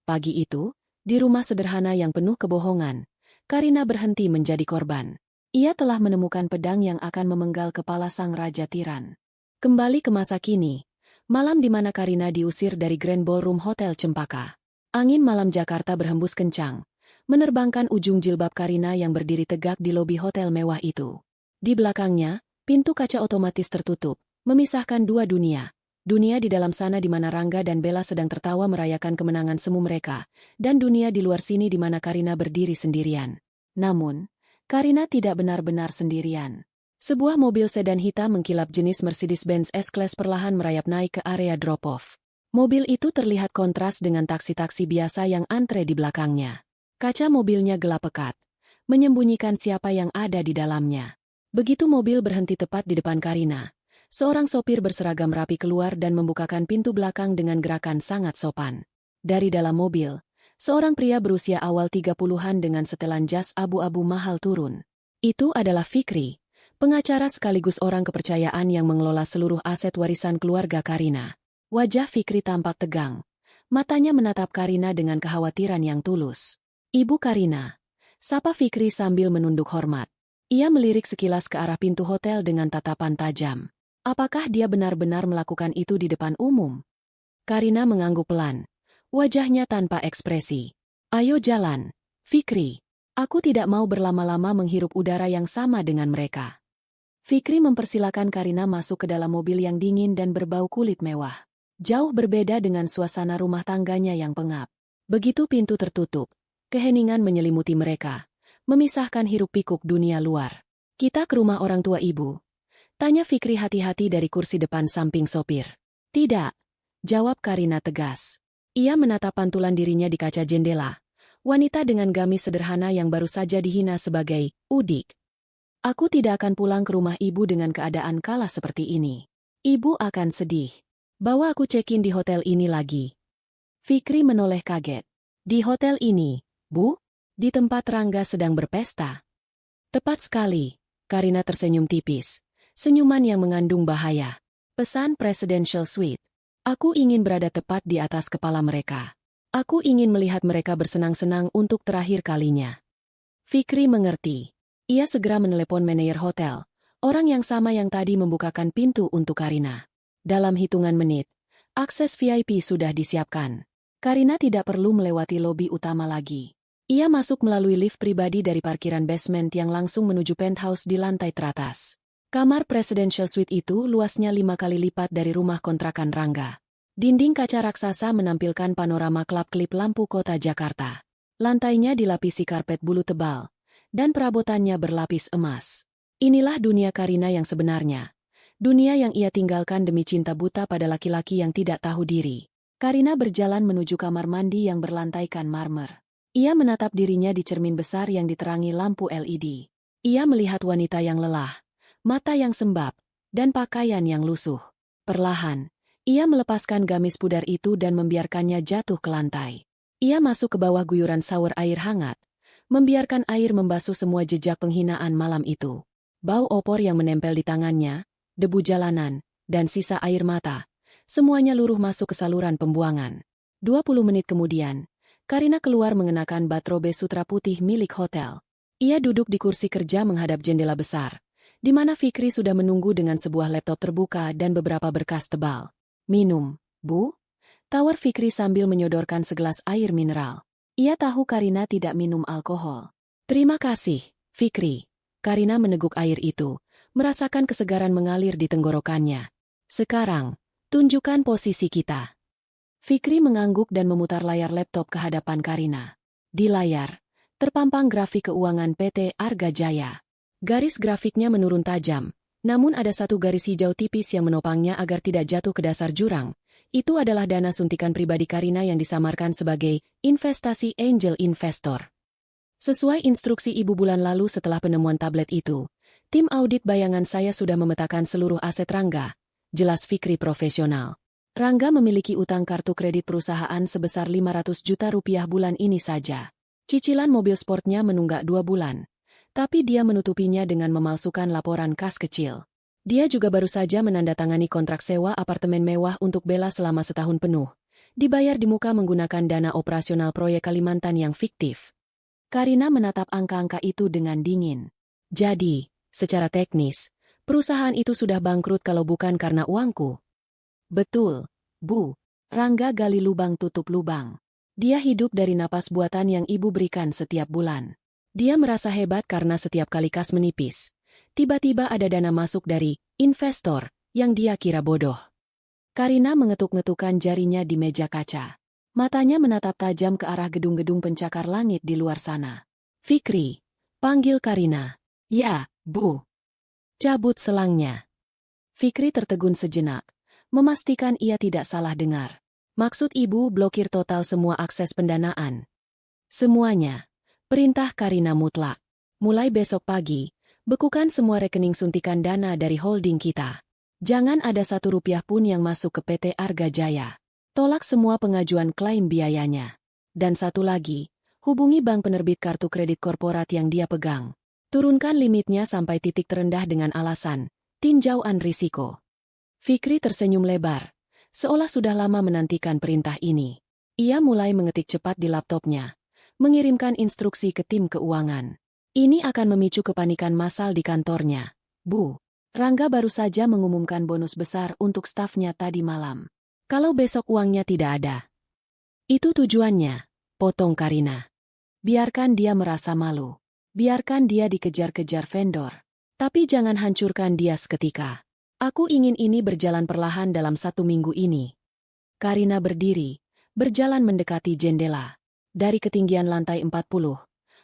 Pagi itu, di rumah sederhana yang penuh kebohongan, Karina berhenti menjadi korban. Ia telah menemukan pedang yang akan memenggal kepala sang Raja Tiran. Kembali ke masa kini, malam di mana Karina diusir dari Grand Ballroom Hotel Cempaka. Angin malam Jakarta berhembus kencang, menerbangkan ujung jilbab Karina yang berdiri tegak di lobi hotel mewah itu. Di belakangnya, pintu kaca otomatis tertutup, memisahkan dua dunia. Dunia di dalam sana di mana Rangga dan Bella sedang tertawa merayakan kemenangan semu mereka, dan dunia di luar sini di mana Karina berdiri sendirian. Namun, Karina tidak benar-benar sendirian. Sebuah mobil sedan hitam mengkilap jenis Mercedes-Benz S-Class perlahan merayap naik ke area drop-off. Mobil itu terlihat kontras dengan taksi-taksi biasa yang antre di belakangnya. Kaca mobilnya gelap pekat, menyembunyikan siapa yang ada di dalamnya. Begitu mobil berhenti tepat di depan Karina, seorang sopir berseragam rapi keluar dan membukakan pintu belakang dengan gerakan sangat sopan. Dari dalam mobil, seorang pria berusia awal 30-an dengan setelan jas abu-abu mahal turun. Itu adalah Fikri, pengacara sekaligus orang kepercayaan yang mengelola seluruh aset warisan keluarga Karina. Wajah Fikri tampak tegang. Matanya menatap Karina dengan kekhawatiran yang tulus. "Ibu Karina," sapa Fikri sambil menunduk hormat. Ia melirik sekilas ke arah pintu hotel dengan tatapan tajam. Apakah dia benar-benar melakukan itu di depan umum? Karina mengangguk pelan, wajahnya tanpa ekspresi. "Ayo jalan, Fikri. Aku tidak mau berlama-lama menghirup udara yang sama dengan mereka." Fikri mempersilakan Karina masuk ke dalam mobil yang dingin dan berbau kulit mewah. Jauh berbeda dengan suasana rumah tangganya yang pengap. Begitu pintu tertutup, keheningan menyelimuti mereka, memisahkan hiruk-pikuk dunia luar. "Kita ke rumah orang tua Ibu?" tanya Fikri hati-hati dari kursi depan samping sopir. "Tidak," jawab Karina tegas. Ia menatap pantulan dirinya di kaca jendela, wanita dengan gamis sederhana yang baru saja dihina sebagai udik. "Aku tidak akan pulang ke rumah Ibu dengan keadaan kalah seperti ini. Ibu akan sedih. Bawa aku check-in di hotel ini lagi." Fikri menoleh kaget. "Di hotel ini, Bu? Di tempat Rangga sedang berpesta?" "Tepat sekali." Karina tersenyum tipis, senyuman yang mengandung bahaya. "Pesan Presidential Suite. Aku ingin berada tepat di atas kepala mereka. Aku ingin melihat mereka bersenang-senang untuk terakhir kalinya." Fikri mengerti. Ia segera menelepon manajer hotel, orang yang sama yang tadi membukakan pintu untuk Karina. Dalam hitungan menit, akses VIP sudah disiapkan. Karina tidak perlu melewati lobi utama lagi. Ia masuk melalui lift pribadi dari parkiran basement yang langsung menuju penthouse di lantai teratas. Kamar Presidential Suite itu luasnya 5 kali lipat dari rumah kontrakan Rangga. Dinding kaca raksasa menampilkan panorama kelap-kelip lampu kota Jakarta. Lantainya dilapisi karpet bulu tebal, dan perabotannya berlapis emas. Inilah dunia Karina yang sebenarnya. Dunia yang ia tinggalkan demi cinta buta pada laki-laki yang tidak tahu diri. Karina berjalan menuju kamar mandi yang berlantaikan marmer. Ia menatap dirinya di cermin besar yang diterangi lampu LED. Ia melihat wanita yang lelah, mata yang sembab, dan pakaian yang lusuh. Perlahan, ia melepaskan gamis pudar itu dan membiarkannya jatuh ke lantai. Ia masuk ke bawah guyuran shower air hangat, membiarkan air membasuh semua jejak penghinaan malam itu. Bau opor yang menempel di tangannya, debu jalanan, dan sisa air mata, semuanya luruh masuk ke saluran pembuangan. 20 menit kemudian, Karina keluar mengenakan bathrobe sutra putih milik hotel. Ia duduk di kursi kerja menghadap jendela besar, di mana Fikri sudah menunggu dengan sebuah laptop terbuka dan beberapa berkas tebal. "Minum, Bu?" tawar Fikri sambil menyodorkan segelas air mineral. Ia tahu Karina tidak minum alkohol. "Terima kasih, Fikri." Karina meneguk air itu, merasakan kesegaran mengalir di tenggorokannya. "Sekarang, tunjukkan posisi kita." Fikri mengangguk dan memutar layar laptop ke hadapan Karina. Di layar, terpampang grafik keuangan PT Arga Jaya. Garis grafiknya menurun tajam, namun ada satu garis hijau tipis yang menopangnya agar tidak jatuh ke dasar jurang. Itu adalah dana suntikan pribadi Karina yang disamarkan sebagai investasi angel investor. Sesuai instruksi Ibu bulan lalu setelah penemuan tablet itu, tim audit bayangan saya sudah memetakan seluruh aset Rangga, jelas Fikri profesional. Rangga memiliki utang kartu kredit perusahaan sebesar 500 juta rupiah bulan ini saja. Cicilan mobil sportnya menunggak 2 bulan. Tapi dia menutupinya dengan memalsukan laporan kas kecil. Dia juga baru saja menandatangani kontrak sewa apartemen mewah untuk Bella selama setahun penuh. Dibayar di muka menggunakan dana operasional proyek Kalimantan yang fiktif. Karina menatap angka-angka itu dengan dingin. "Jadi, secara teknis, perusahaan itu sudah bangkrut kalau bukan karena uangku." "Betul, Bu." Rangga gali lubang tutup lubang. Dia hidup dari napas buatan yang Ibu berikan setiap bulan. Dia merasa hebat karena setiap kali kas menipis, tiba-tiba ada dana masuk dari investor yang dia kira bodoh. Karina mengetuk-ngetukkan jarinya di meja kaca. Matanya menatap tajam ke arah gedung-gedung pencakar langit di luar sana. "Fikri," panggil Karina. "Ya, Bu." "Cabut selangnya." Fikri tertegun sejenak, memastikan ia tidak salah dengar. "Maksud Ibu blokir total semua akses pendanaan?" "Semuanya." Perintah Karina mutlak. "Mulai besok pagi, bekukan semua rekening suntikan dana dari holding kita. Jangan ada Rp1 pun yang masuk ke PT Arga Jaya. Tolak semua pengajuan klaim biayanya. Dan satu lagi, hubungi bank penerbit kartu kredit korporat yang dia pegang. Turunkan limitnya sampai titik terendah dengan alasan tinjauan risiko." Fikri tersenyum lebar, seolah sudah lama menantikan perintah ini. Ia mulai mengetik cepat di laptopnya, mengirimkan instruksi ke tim keuangan. Ini akan memicu kepanikan massal di kantornya. "Bu, Rangga baru saja mengumumkan bonus besar untuk stafnya tadi malam. Kalau besok uangnya tidak ada." "Itu tujuannya," potong Karina. "Biarkan dia merasa malu. Biarkan dia dikejar-kejar vendor. Tapi jangan hancurkan dia seketika. Aku ingin ini berjalan perlahan dalam 1 minggu ini." Karina berdiri, berjalan mendekati jendela. Dari ketinggian lantai 40,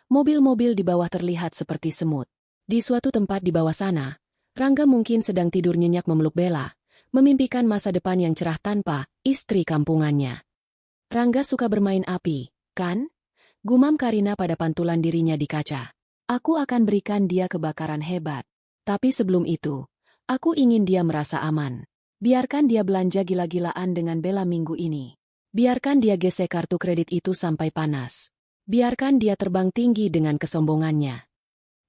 mobil-mobil di bawah terlihat seperti semut. Di suatu tempat di bawah sana, Rangga mungkin sedang tidur nyenyak memeluk Bella, memimpikan masa depan yang cerah tanpa istri kampungannya. "Rangga suka bermain api, kan?" gumam Karina pada pantulan dirinya di kaca. "Aku akan berikan dia kebakaran hebat. Tapi sebelum itu, aku ingin dia merasa aman. Biarkan dia belanja gila-gilaan dengan Bella minggu ini. Biarkan dia gesek kartu kredit itu sampai panas. Biarkan dia terbang tinggi dengan kesombongannya."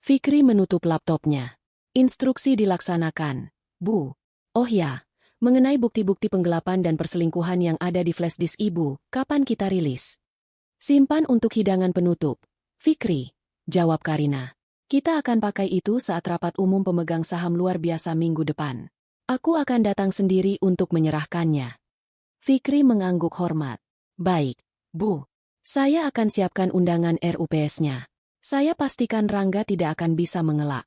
Fikri menutup laptopnya. "Instruksi dilaksanakan, Bu." "Oh ya, mengenai bukti-bukti penggelapan dan perselingkuhan yang ada di flash disk Ibu, kapan kita rilis?" "Simpan untuk hidangan penutup, Fikri," jawab Karina. "Kita akan pakai itu saat rapat umum pemegang saham luar biasa minggu depan. Aku akan datang sendiri untuk menyerahkannya." Fikri mengangguk hormat. "Baik, Bu. Saya akan siapkan undangan RUPS-nya. Saya pastikan Rangga tidak akan bisa mengelak."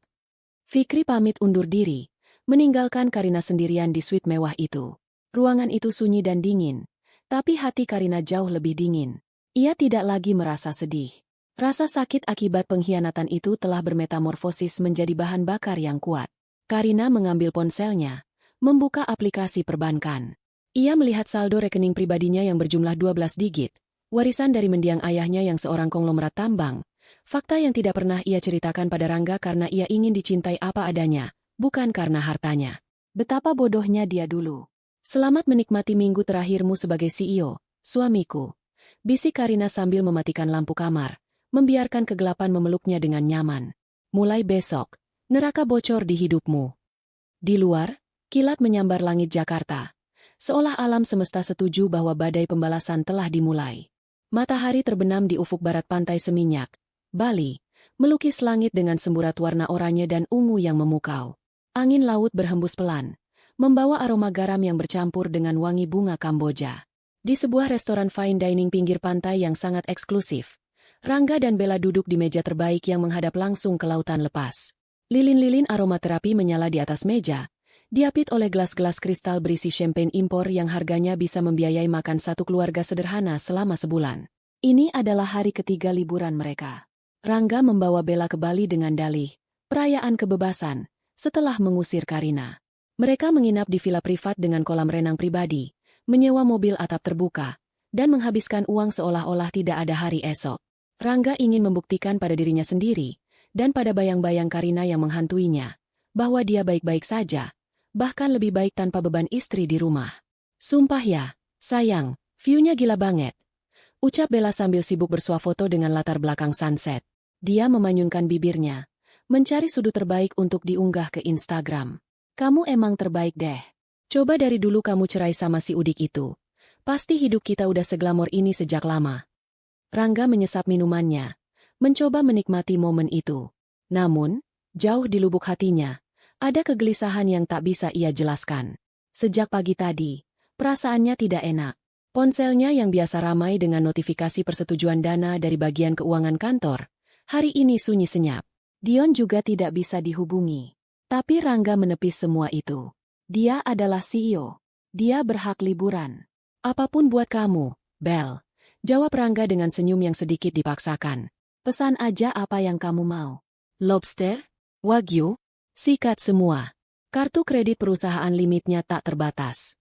Fikri pamit undur diri, meninggalkan Karina sendirian di suite mewah itu. Ruangan itu sunyi dan dingin, tapi hati Karina jauh lebih dingin. Ia tidak lagi merasa sedih. Rasa sakit akibat pengkhianatan itu telah bermetamorfosis menjadi bahan bakar yang kuat. Karina mengambil ponselnya, membuka aplikasi perbankan. Ia melihat saldo rekening pribadinya yang berjumlah 12 digit, warisan dari mendiang ayahnya yang seorang konglomerat tambang, fakta yang tidak pernah ia ceritakan pada Rangga karena ia ingin dicintai apa adanya, bukan karena hartanya. Betapa bodohnya dia dulu. Selamat menikmati minggu terakhirmu sebagai CEO, suamiku. Bisik Karina sambil mematikan lampu kamar, membiarkan kegelapan memeluknya dengan nyaman. Mulai besok, neraka bocor di hidupmu. Di luar, kilat menyambar langit Jakarta. Seolah alam semesta setuju bahwa badai pembalasan telah dimulai. Matahari terbenam di ufuk barat pantai Seminyak, Bali, melukis langit dengan semburat warna oranye dan ungu yang memukau. Angin laut berhembus pelan, membawa aroma garam yang bercampur dengan wangi bunga Kamboja. Di sebuah restoran fine dining pinggir pantai yang sangat eksklusif, Rangga dan Bella duduk di meja terbaik yang menghadap langsung ke lautan lepas. Lilin-lilin aromaterapi menyala di atas meja, diapit oleh gelas-gelas kristal berisi champagne impor yang harganya bisa membiayai makan satu keluarga sederhana selama sebulan. Ini adalah hari ketiga liburan mereka. Rangga membawa Bella ke Bali dengan dalih perayaan kebebasan setelah mengusir Karina. Mereka menginap di villa privat dengan kolam renang pribadi, menyewa mobil atap terbuka, dan menghabiskan uang seolah-olah tidak ada hari esok. Rangga ingin membuktikan pada dirinya sendiri, dan pada bayang-bayang Karina yang menghantuinya, bahwa dia baik-baik saja, bahkan lebih baik tanpa beban istri di rumah. Sumpah ya, sayang, view-nya gila banget. Ucap Bella sambil sibuk bersuah foto dengan latar belakang sunset. Dia memanyunkan bibirnya, mencari sudut terbaik untuk diunggah ke Instagram. Kamu emang terbaik deh. Coba dari dulu kamu cerai sama si Udik itu. Pasti hidup kita udah seglamor ini sejak lama. Rangga menyesap minumannya, mencoba menikmati momen itu. Namun, jauh di lubuk hatinya, ada kegelisahan yang tak bisa ia jelaskan. Sejak pagi tadi, perasaannya tidak enak. Ponselnya yang biasa ramai dengan notifikasi persetujuan dana dari bagian keuangan kantor, hari ini sunyi senyap. Dion juga tidak bisa dihubungi. Tapi Rangga menepis semua itu. Dia adalah CEO. Dia berhak liburan. Apapun buat kamu, Bel. Jawab Rangga dengan senyum yang sedikit dipaksakan. Pesan aja apa yang kamu mau. Lobster? Wagyu? Sikat semua. Kartu kredit perusahaan limitnya tak terbatas.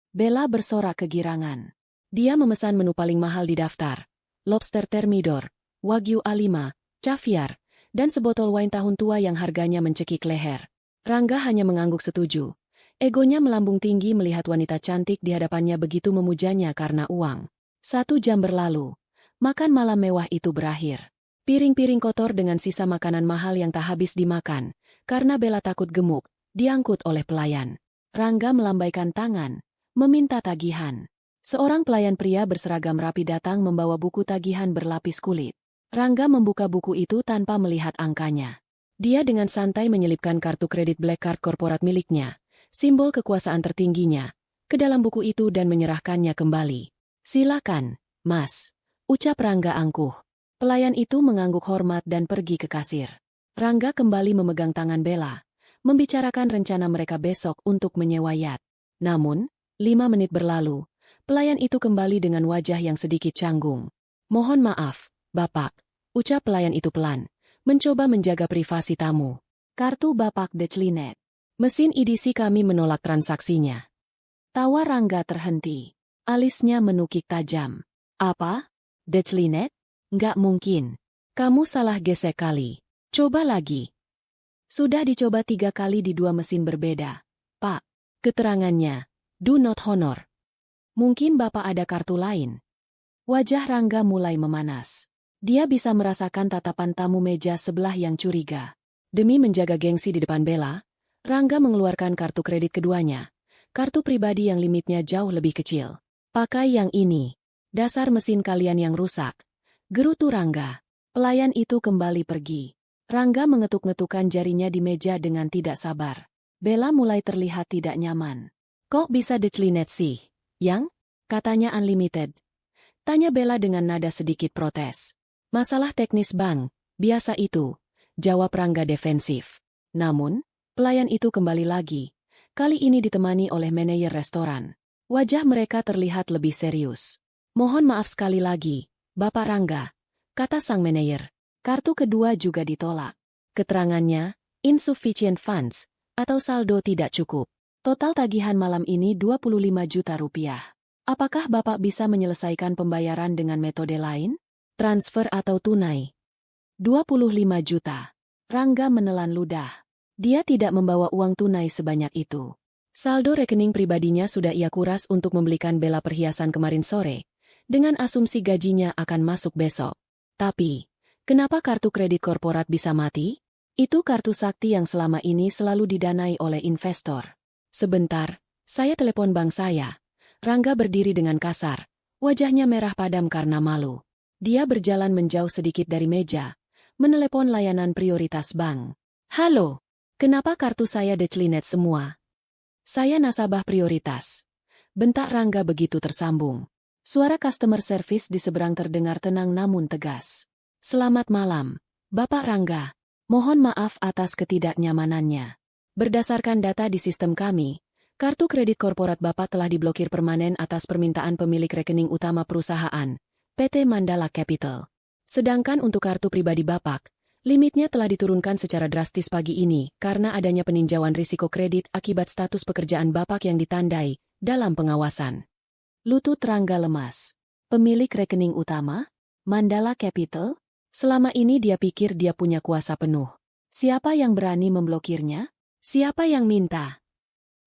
Bella bersorak kegirangan. Dia memesan menu paling mahal di daftar. Lobster Thermidor, Wagyu A5, caviar, dan sebotol wine tahun tua yang harganya mencekik leher. Rangga hanya mengangguk setuju. Egonya melambung tinggi melihat wanita cantik di hadapannya begitu memujanya karena uang. 1 jam berlalu. Makan malam mewah itu berakhir. Piring-piring kotor dengan sisa makanan mahal yang tak habis dimakan, karena Bella takut gemuk, diangkut oleh pelayan. Rangga melambaikan tangan, meminta tagihan. Seorang pelayan pria berseragam rapi datang membawa buku tagihan berlapis kulit. Rangga membuka buku itu tanpa melihat angkanya. Dia dengan santai menyelipkan kartu kredit Black Card korporat miliknya, simbol kekuasaan tertingginya, ke dalam buku itu dan menyerahkannya kembali. Silakan, Mas, ucap Rangga angkuh. Pelayan itu mengangguk hormat dan pergi ke kasir. Rangga kembali memegang tangan Bella, membicarakan rencana mereka besok untuk menyewa yacht. Namun, 5 menit berlalu, pelayan itu kembali dengan wajah yang sedikit canggung. Mohon maaf, Bapak, ucap pelayan itu pelan, mencoba menjaga privasi tamu. Kartu Bapak declined. Mesin EDC kami menolak transaksinya. Tawa Rangga terhenti. Alisnya menukik tajam. Apa? Declined? Nggak mungkin. Kamu salah gesek kali. Coba lagi. Sudah dicoba 3 kali di 2 mesin berbeda. Pak, keterangannya, do not honor. Mungkin Bapak ada kartu lain. Wajah Rangga mulai memanas. Dia bisa merasakan tatapan tamu meja sebelah yang curiga. Demi menjaga gengsi di depan Bella, Rangga mengeluarkan kartu kredit keduanya. Kartu pribadi yang limitnya jauh lebih kecil. Pakai yang ini. Dasar mesin kalian yang rusak. Gerutu Rangga. Pelayan itu kembali pergi. Rangga mengetuk-ngetukkan jarinya di meja dengan tidak sabar. Bella mulai terlihat tidak nyaman. Kok bisa declined sih, Yang? Katanya unlimited. Tanya Bella dengan nada sedikit protes. Masalah teknis bank, biasa itu, jawab Rangga defensif. Namun, pelayan itu kembali lagi, kali ini ditemani oleh manajer restoran. Wajah mereka terlihat lebih serius. Mohon maaf sekali lagi, Bapak Rangga, kata sang manajer. Kartu kedua juga ditolak. Keterangannya, insufficient funds, atau saldo tidak cukup. Total tagihan malam ini 25 juta rupiah. Apakah Bapak bisa menyelesaikan pembayaran dengan metode lain? Transfer atau tunai? 25 juta. Rangga menelan ludah. Dia tidak membawa uang tunai sebanyak itu. Saldo rekening pribadinya sudah ia kuras untuk membelikan Bella perhiasan kemarin sore, dengan asumsi gajinya akan masuk besok. Tapi, kenapa kartu kredit korporat bisa mati? Itu kartu sakti yang selama ini selalu didanai oleh investor. Sebentar, saya telepon bank saya. Rangga berdiri dengan kasar, wajahnya merah padam karena malu. Dia berjalan menjauh sedikit dari meja, menelepon layanan prioritas bank. Halo, kenapa kartu saya declinet semua? Saya nasabah prioritas. Bentak Rangga begitu tersambung. Suara customer service di seberang terdengar tenang namun tegas. Selamat malam, Bapak Rangga. Mohon maaf atas ketidaknyamanannya. Berdasarkan data di sistem kami, kartu kredit korporat Bapak telah diblokir permanen atas permintaan pemilik rekening utama perusahaan, PT Mandala Capital. Sedangkan untuk kartu pribadi Bapak, limitnya telah diturunkan secara drastis pagi ini karena adanya peninjauan risiko kredit akibat status pekerjaan Bapak yang ditandai dalam pengawasan. Lutut Rangga lemas. Pemilik rekening utama? Mandala Capital? Selama ini dia pikir dia punya kuasa penuh. Siapa yang berani memblokirnya? Siapa yang minta?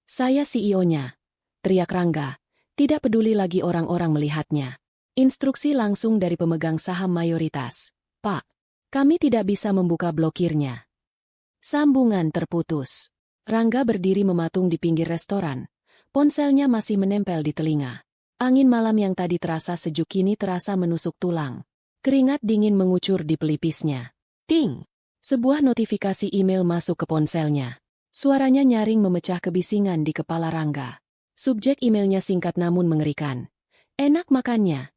Saya CEO-nya. Teriak Rangga. Tidak peduli lagi orang-orang melihatnya. Instruksi langsung dari pemegang saham mayoritas. Pak, kami tidak bisa membuka blokirnya. Sambungan terputus. Rangga berdiri mematung di pinggir restoran. Ponselnya masih menempel di telinga. Angin malam yang tadi terasa sejuk kini terasa menusuk tulang. Keringat dingin mengucur di pelipisnya. Ting! Sebuah notifikasi email masuk ke ponselnya. Suaranya nyaring memecah kebisingan di kepala Rangga. Subjek emailnya singkat namun mengerikan. Enak makannya.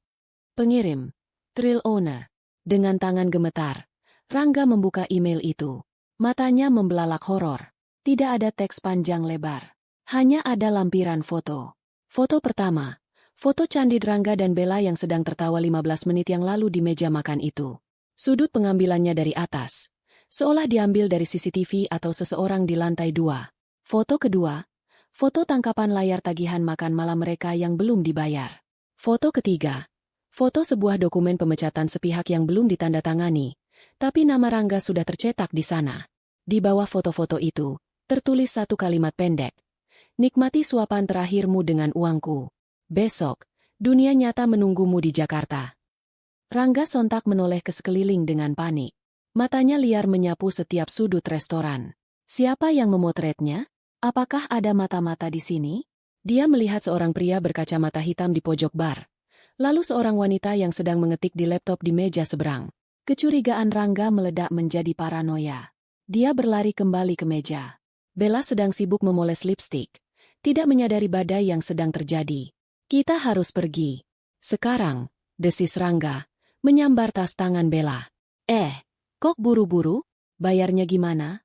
Pengirim. Thrill Owner. Dengan tangan gemetar, Rangga membuka email itu. Matanya membelalak horor. Tidak ada teks panjang lebar. Hanya ada lampiran foto. Foto pertama. Foto candid Rangga dan Bella yang sedang tertawa 15 menit yang lalu di meja makan itu. Sudut pengambilannya dari atas. Seolah diambil dari CCTV atau seseorang di lantai 2. Foto kedua. Foto tangkapan layar tagihan makan malam mereka yang belum dibayar. Foto ketiga. Foto sebuah dokumen pemecatan sepihak yang belum ditandatangani, tapi nama Rangga sudah tercetak di sana. Di bawah foto-foto itu, tertulis satu kalimat pendek. Nikmati suapan terakhirmu dengan uangku. Besok, dunia nyata menunggumu di Jakarta. Rangga sontak menoleh ke sekeliling dengan panik. Matanya liar menyapu setiap sudut restoran. Siapa yang memotretnya? Apakah ada mata-mata di sini? Dia melihat seorang pria berkacamata hitam di pojok bar. Lalu seorang wanita yang sedang mengetik di laptop di meja seberang. Kecurigaan Rangga meledak menjadi paranoia. Dia berlari kembali ke meja. Bella sedang sibuk memoles lipstik. Tidak menyadari badai yang sedang terjadi. Kita harus pergi. Sekarang, desis Rangga, menyambar tas tangan Bella. Kok buru-buru? Bayarnya gimana?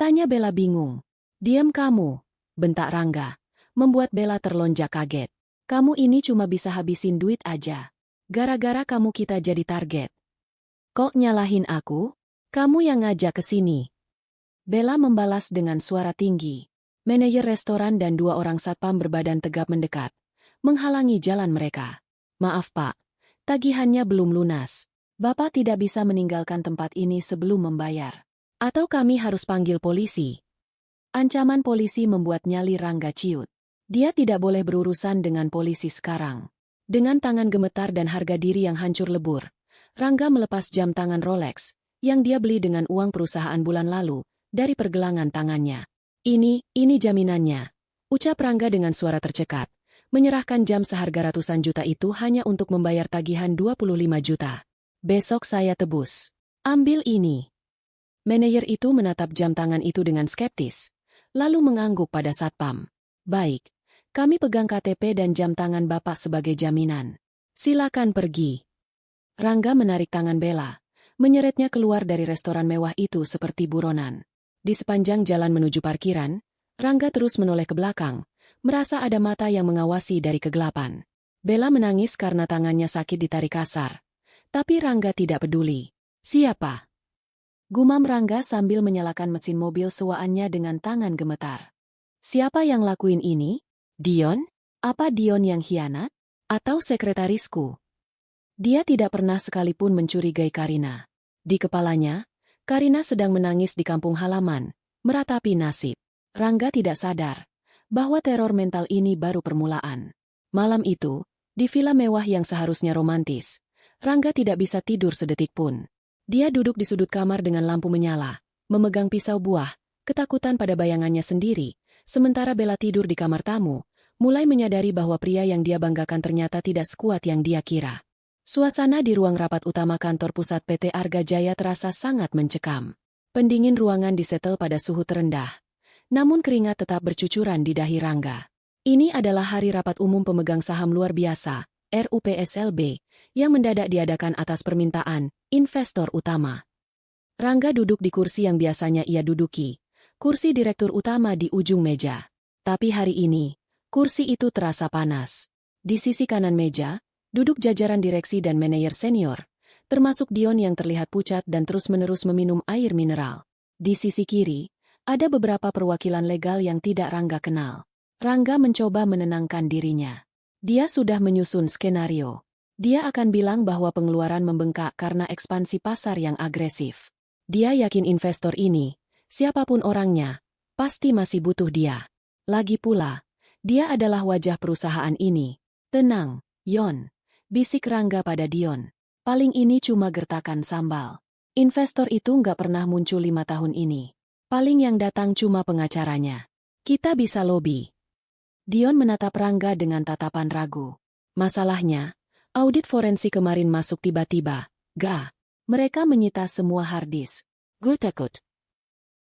Tanya Bella bingung. Diam kamu, bentak Rangga, membuat Bella terlonjak kaget. Kamu ini cuma bisa habisin duit aja. Gara-gara kamu kita jadi target. Kok nyalahin aku? Kamu yang ngajak ke sini. Bella membalas dengan suara tinggi. Manajer restoran dan 2 orang satpam berbadan tegap mendekat, menghalangi jalan mereka. Maaf Pak, tagihannya belum lunas. Bapak tidak bisa meninggalkan tempat ini sebelum membayar. Atau kami harus panggil polisi. Ancaman polisi membuat nyali Rangga ciut. Dia tidak boleh berurusan dengan polisi sekarang. Dengan tangan gemetar dan harga diri yang hancur lebur, Rangga melepas jam tangan Rolex, yang dia beli dengan uang perusahaan bulan lalu, dari pergelangan tangannya. Ini jaminannya. Ucap Rangga dengan suara tercekat, menyerahkan jam seharga ratusan juta itu hanya untuk membayar tagihan 25 juta. Besok saya tebus. Ambil ini. Manajer itu menatap jam tangan itu dengan skeptis, lalu mengangguk pada satpam. Baik, kami pegang KTP dan jam tangan Bapak sebagai jaminan. Silakan pergi. Rangga menarik tangan Bella, menyeretnya keluar dari restoran mewah itu seperti buronan. Di sepanjang jalan menuju parkiran, Rangga terus menoleh ke belakang, merasa ada mata yang mengawasi dari kegelapan. Bella menangis karena tangannya sakit ditarik kasar. Tapi Rangga tidak peduli. Siapa? Gumam Rangga sambil menyalakan mesin mobil sewaannya dengan tangan gemetar. Siapa yang lakuin ini? Dion? Apa Dion yang hianat? Atau sekretarisku? Dia tidak pernah sekalipun mencurigai Karina. Di kepalanya, Karina sedang menangis di kampung halaman, meratapi nasib. Rangga tidak sadar bahwa teror mental ini baru permulaan. Malam itu, di villa mewah yang seharusnya romantis, Rangga tidak bisa tidur sedetik pun. Dia duduk di sudut kamar dengan lampu menyala, memegang pisau buah, ketakutan pada bayangannya sendiri, sementara Bella tidur di kamar tamu, mulai menyadari bahwa pria yang dia banggakan ternyata tidak sekuat yang dia kira. Suasana di ruang rapat utama kantor pusat PT Arga Jaya terasa sangat mencekam. Pendingin ruangan disetel pada suhu terendah, namun keringat tetap bercucuran di dahi Rangga. Ini adalah hari rapat umum pemegang saham luar biasa, RUPSLB, yang mendadak diadakan atas permintaan investor utama. Rangga duduk di kursi yang biasanya ia duduki, kursi direktur utama di ujung meja. Tapi hari ini, kursi itu terasa panas. Di sisi kanan meja, duduk jajaran direksi dan manajer senior, termasuk Dion yang terlihat pucat dan terus-menerus meminum air mineral. Di sisi kiri, ada beberapa perwakilan legal yang tidak Rangga kenal. Rangga mencoba menenangkan dirinya. Dia sudah menyusun skenario. Dia akan bilang bahwa pengeluaran membengkak karena ekspansi pasar yang agresif. Dia yakin investor ini, siapapun orangnya, pasti masih butuh dia. Lagi pula, dia adalah wajah perusahaan ini. Tenang, Yon, bisik Rangga pada Dion. Paling ini cuma gertakan sambal. Investor itu nggak pernah muncul 5 tahun ini. Paling yang datang cuma pengacaranya. Kita bisa lobby. Dion menatap Rangga dengan tatapan ragu. Masalahnya, audit forensik kemarin masuk tiba-tiba. Gak. Mereka menyita semua harddisk. Gue takut.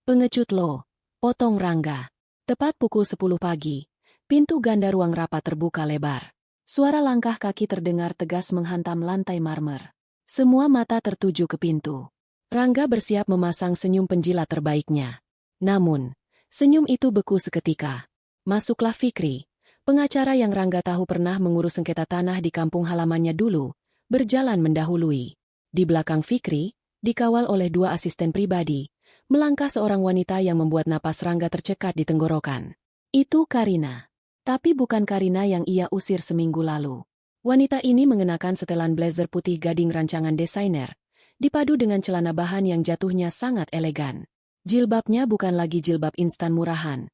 Pengecut lo. Potong Rangga. Tepat pukul 10 pagi, pintu ganda ruang rapat terbuka lebar. Suara langkah kaki terdengar tegas menghantam lantai marmer. Semua mata tertuju ke pintu. Rangga bersiap memasang senyum penjilat terbaiknya. Namun, senyum itu beku seketika. Masuklah Fikri, pengacara yang Rangga tahu pernah mengurus sengketa tanah di kampung halamannya dulu, berjalan mendahului. Di belakang Fikri, dikawal oleh 2 asisten pribadi, melangkah seorang wanita yang membuat napas Rangga tercekat di tenggorokan. Itu Karina. Tapi bukan Karina yang ia usir seminggu lalu. Wanita ini mengenakan setelan blazer putih gading rancangan desainer, dipadu dengan celana bahan yang jatuhnya sangat elegan. Jilbabnya bukan lagi jilbab instan murahan,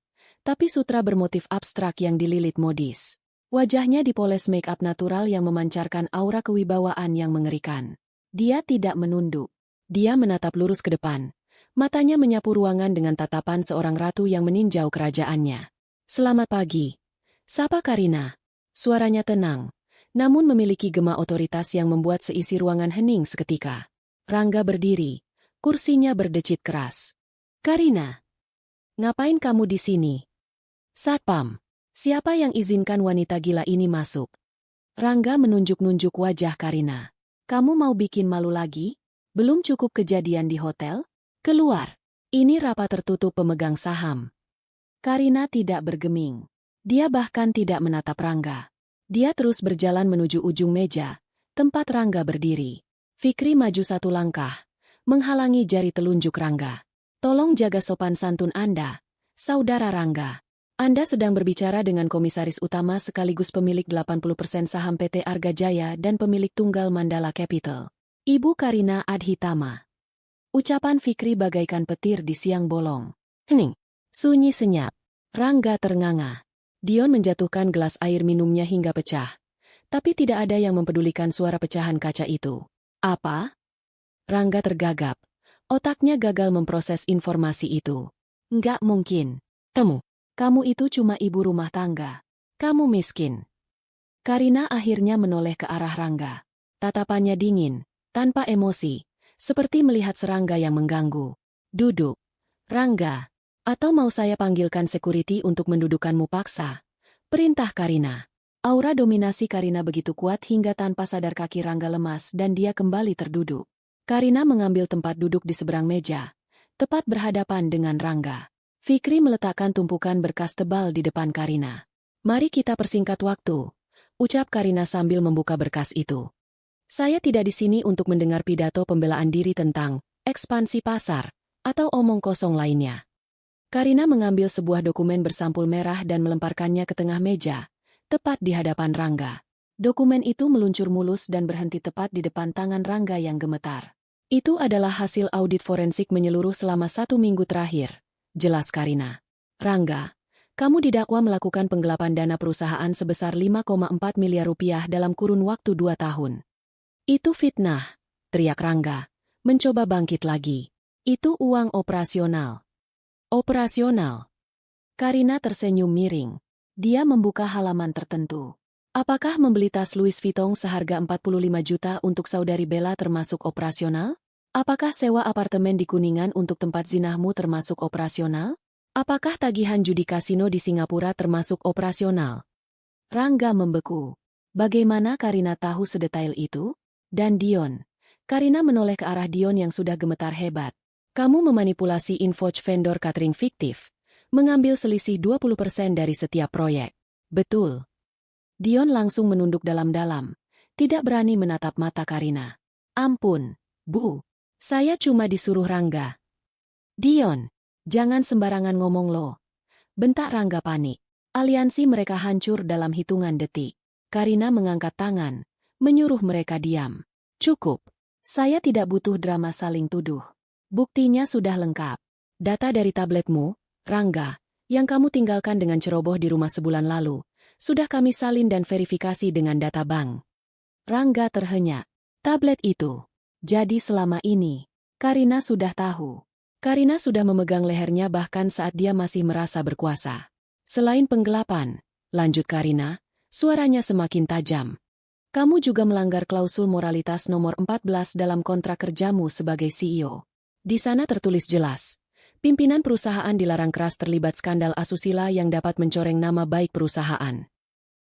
tapi sutra bermotif abstrak yang dililit modis. Wajahnya dipoles make-up natural yang memancarkan aura kewibawaan yang mengerikan. Dia tidak menunduk. Dia menatap lurus ke depan. Matanya menyapu ruangan dengan tatapan seorang ratu yang meninjau kerajaannya. Selamat pagi. Sapa Karina. Suaranya tenang, namun memiliki gema otoritas yang membuat seisi ruangan hening seketika. Rangga berdiri. Kursinya berdecit keras. Karina. Ngapain kamu di sini? Satpam. Siapa yang izinkan wanita gila ini masuk? Rangga menunjuk-nunjuk wajah Karina. Kamu mau bikin malu lagi? Belum cukup kejadian di hotel? Keluar. Ini rapat tertutup pemegang saham. Karina tidak bergeming. Dia bahkan tidak menatap Rangga. Dia terus berjalan menuju ujung meja, tempat Rangga berdiri. Fikri maju 1 langkah, menghalangi jari telunjuk Rangga. Tolong jaga sopan santun Anda, Saudara Rangga. Anda sedang berbicara dengan komisaris utama sekaligus pemilik 80% saham PT Arga Jaya dan pemilik tunggal Mandala Capital, Ibu Karina Adhitama. Ucapan Fikri bagaikan petir di siang bolong. Hening. Sunyi senyap. Rangga ternganga. Dion menjatuhkan gelas air minumnya hingga pecah. Tapi tidak ada yang mempedulikan suara pecahan kaca itu. Apa? Rangga tergagap. Otaknya gagal memproses informasi itu. Nggak mungkin. Kamu itu cuma ibu rumah tangga. Kamu miskin. Karina akhirnya menoleh ke arah Rangga. Tatapannya dingin, tanpa emosi, seperti melihat serangga yang mengganggu. Duduk. Rangga. Atau mau saya panggilkan security untuk mendudukkanmu paksa? Perintah Karina. Aura dominasi Karina begitu kuat hingga tanpa sadar kaki Rangga lemas dan dia kembali terduduk. Karina mengambil tempat duduk di seberang meja, tepat berhadapan dengan Rangga. Fikri meletakkan tumpukan berkas tebal di depan Karina. Mari kita persingkat waktu, ucap Karina sambil membuka berkas itu. Saya tidak di sini untuk mendengar pidato pembelaan diri tentang ekspansi pasar atau omong kosong lainnya. Karina mengambil sebuah dokumen bersampul merah dan melemparkannya ke tengah meja, tepat di hadapan Rangga. Dokumen itu meluncur mulus dan berhenti tepat di depan tangan Rangga yang gemetar. Itu adalah hasil audit forensik menyeluruh selama 1 minggu terakhir, jelas Karina. Rangga, kamu didakwa melakukan penggelapan dana perusahaan sebesar 5,4 miliar rupiah dalam kurun waktu 2 tahun. Itu fitnah, teriak Rangga, mencoba bangkit lagi. Itu uang operasional. Operasional. Karina tersenyum miring. Dia membuka halaman tertentu. Apakah membeli tas Louis Vuitton seharga 45 juta untuk saudari Bella termasuk operasional? Apakah sewa apartemen di Kuningan untuk tempat zinahmu termasuk operasional? Apakah tagihan judi kasino di Singapura termasuk operasional? Rangga membeku. Bagaimana Karina tahu sedetail itu? Dan Dion. Karina menoleh ke arah Dion yang sudah gemetar hebat. Kamu memanipulasi invoice vendor catering fiktif, mengambil selisih 20% dari setiap proyek. Betul. Dion langsung menunduk dalam-dalam, tidak berani menatap mata Karina. Ampun, Bu. Saya cuma disuruh Rangga. Dion, jangan sembarangan ngomong lo. Bentak Rangga panik. Aliansi mereka hancur dalam hitungan detik. Karina mengangkat tangan, menyuruh mereka diam. Cukup. Saya tidak butuh drama saling tuduh. Buktinya sudah lengkap. Data dari tabletmu, Rangga, yang kamu tinggalkan dengan ceroboh di rumah sebulan lalu, sudah kami salin dan verifikasi dengan data bank. Rangga terhenyak. Tablet itu. Jadi selama ini, Karina sudah tahu. Karina sudah memegang lehernya bahkan saat dia masih merasa berkuasa. Selain penggelapan, lanjut Karina, suaranya semakin tajam. Kamu juga melanggar klausul moralitas nomor 14 dalam kontrak kerjamu sebagai CEO. Di sana tertulis jelas, pimpinan perusahaan dilarang keras terlibat skandal asusila yang dapat mencoreng nama baik perusahaan.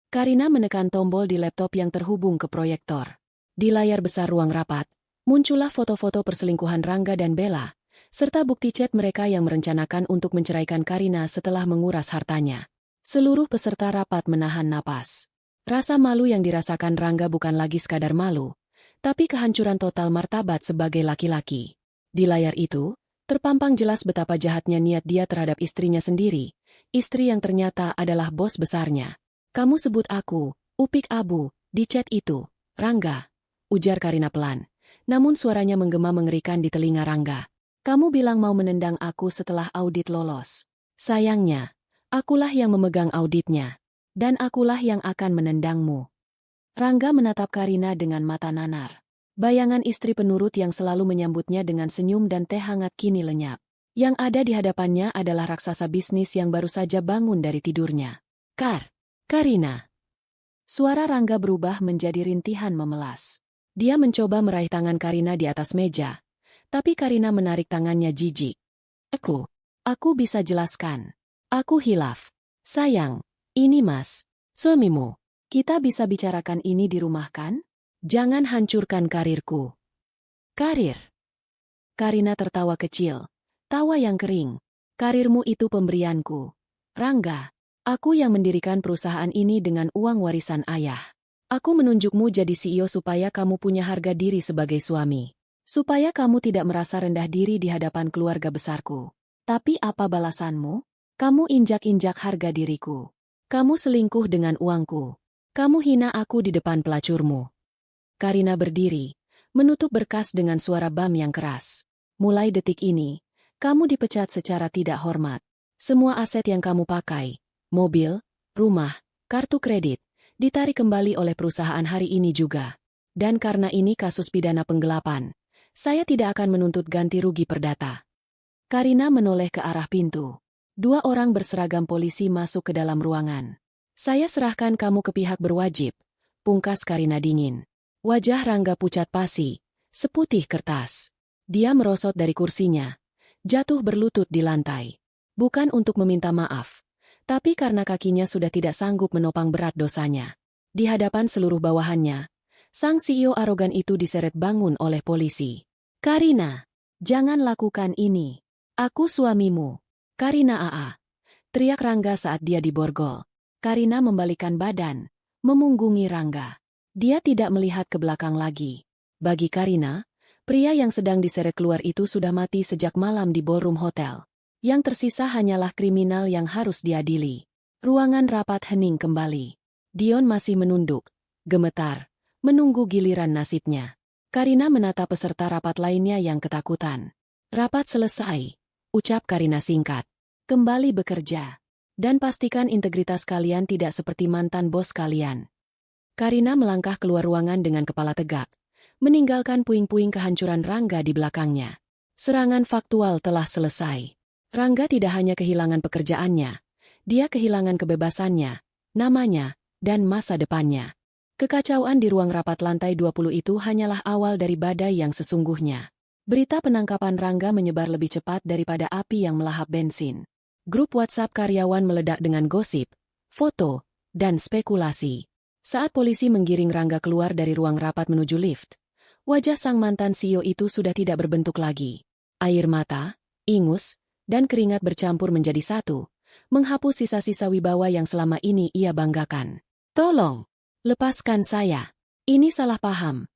Karina menekan tombol di laptop yang terhubung ke proyektor. Di layar besar ruang rapat, muncullah foto-foto perselingkuhan Rangga dan Bella, serta bukti chat mereka yang merencanakan untuk menceraikan Karina setelah menguras hartanya. Seluruh peserta rapat menahan napas. Rasa malu yang dirasakan Rangga bukan lagi sekadar malu, tapi kehancuran total martabat sebagai laki-laki. Di layar itu, terpampang jelas betapa jahatnya niat dia terhadap istrinya sendiri, istri yang ternyata adalah bos besarnya. Kamu sebut aku, Upik Abu, di chat itu, Rangga, ujar Karina pelan. Namun suaranya menggema mengerikan di telinga Rangga. Kamu bilang mau menendang aku setelah audit lolos. Sayangnya, akulah yang memegang auditnya. Dan akulah yang akan menendangmu. Rangga menatap Karina dengan mata nanar. Bayangan istri penurut yang selalu menyambutnya dengan senyum dan teh hangat kini lenyap. Yang ada di hadapannya adalah raksasa bisnis yang baru saja bangun dari tidurnya. Karina. Suara Rangga berubah menjadi rintihan memelas. Dia mencoba meraih tangan Karina di atas meja, tapi Karina menarik tangannya jijik. Aku bisa jelaskan. Aku hilaf. Sayang, ini Mas, suamimu. Kita bisa bicarakan ini di rumah kan? Jangan hancurkan karirku. Karir? Karina tertawa kecil. Tawa yang kering. Karirmu itu pemberianku. Rangga, aku yang mendirikan perusahaan ini dengan uang warisan ayah. Aku menunjukmu jadi CEO supaya kamu punya harga diri sebagai suami. Supaya kamu tidak merasa rendah diri di hadapan keluarga besarku. Tapi apa balasanmu? Kamu injak-injak harga diriku. Kamu selingkuh dengan uangku. Kamu hina aku di depan pelacurmu. Karina berdiri, menutup berkas dengan suara bam yang keras. Mulai detik ini, kamu dipecat secara tidak hormat. Semua aset yang kamu pakai, mobil, rumah, kartu kredit, ditarik kembali oleh perusahaan hari ini juga. Dan karena ini kasus pidana penggelapan, saya tidak akan menuntut ganti rugi perdata. Karina menoleh ke arah pintu. 2 orang berseragam polisi masuk ke dalam ruangan. Saya serahkan kamu ke pihak berwajib, pungkas Karina dingin. Wajah Rangga pucat pasi, seputih kertas. Dia merosot dari kursinya, jatuh berlutut di lantai. Bukan untuk meminta maaf, tapi karena kakinya sudah tidak sanggup menopang berat dosanya. Di hadapan seluruh bawahannya, sang CEO arogan itu diseret bangun oleh polisi. Karina, jangan lakukan ini. Aku suamimu. Karina AA. Teriak Rangga saat dia diborgol. Karina membalikkan badan, memunggungi Rangga. Dia tidak melihat ke belakang lagi. Bagi Karina, pria yang sedang diseret keluar itu sudah mati sejak malam di ballroom hotel. Yang tersisa hanyalah kriminal yang harus diadili. Ruangan rapat hening kembali. Dion masih menunduk, gemetar, menunggu giliran nasibnya. Karina menatap peserta rapat lainnya yang ketakutan. Rapat selesai, ucap Karina singkat. Kembali bekerja. Dan pastikan integritas kalian tidak seperti mantan bos kalian. Karina melangkah keluar ruangan dengan kepala tegak, meninggalkan puing-puing kehancuran Rangga di belakangnya. Serangan faktual telah selesai. Rangga tidak hanya kehilangan pekerjaannya, dia kehilangan kebebasannya, namanya, dan masa depannya. Kekacauan di ruang rapat lantai 20 itu hanyalah awal dari badai yang sesungguhnya. Berita penangkapan Rangga menyebar lebih cepat daripada api yang melahap bensin. Grup WhatsApp karyawan meledak dengan gosip, foto, dan spekulasi. Saat polisi menggiring Rangga keluar dari ruang rapat menuju lift, wajah sang mantan CEO itu sudah tidak berbentuk lagi. Air mata, ingus, dan keringat bercampur menjadi satu, menghapus sisa-sisa wibawa yang selama ini ia banggakan. Tolong, lepaskan saya. Ini salah paham.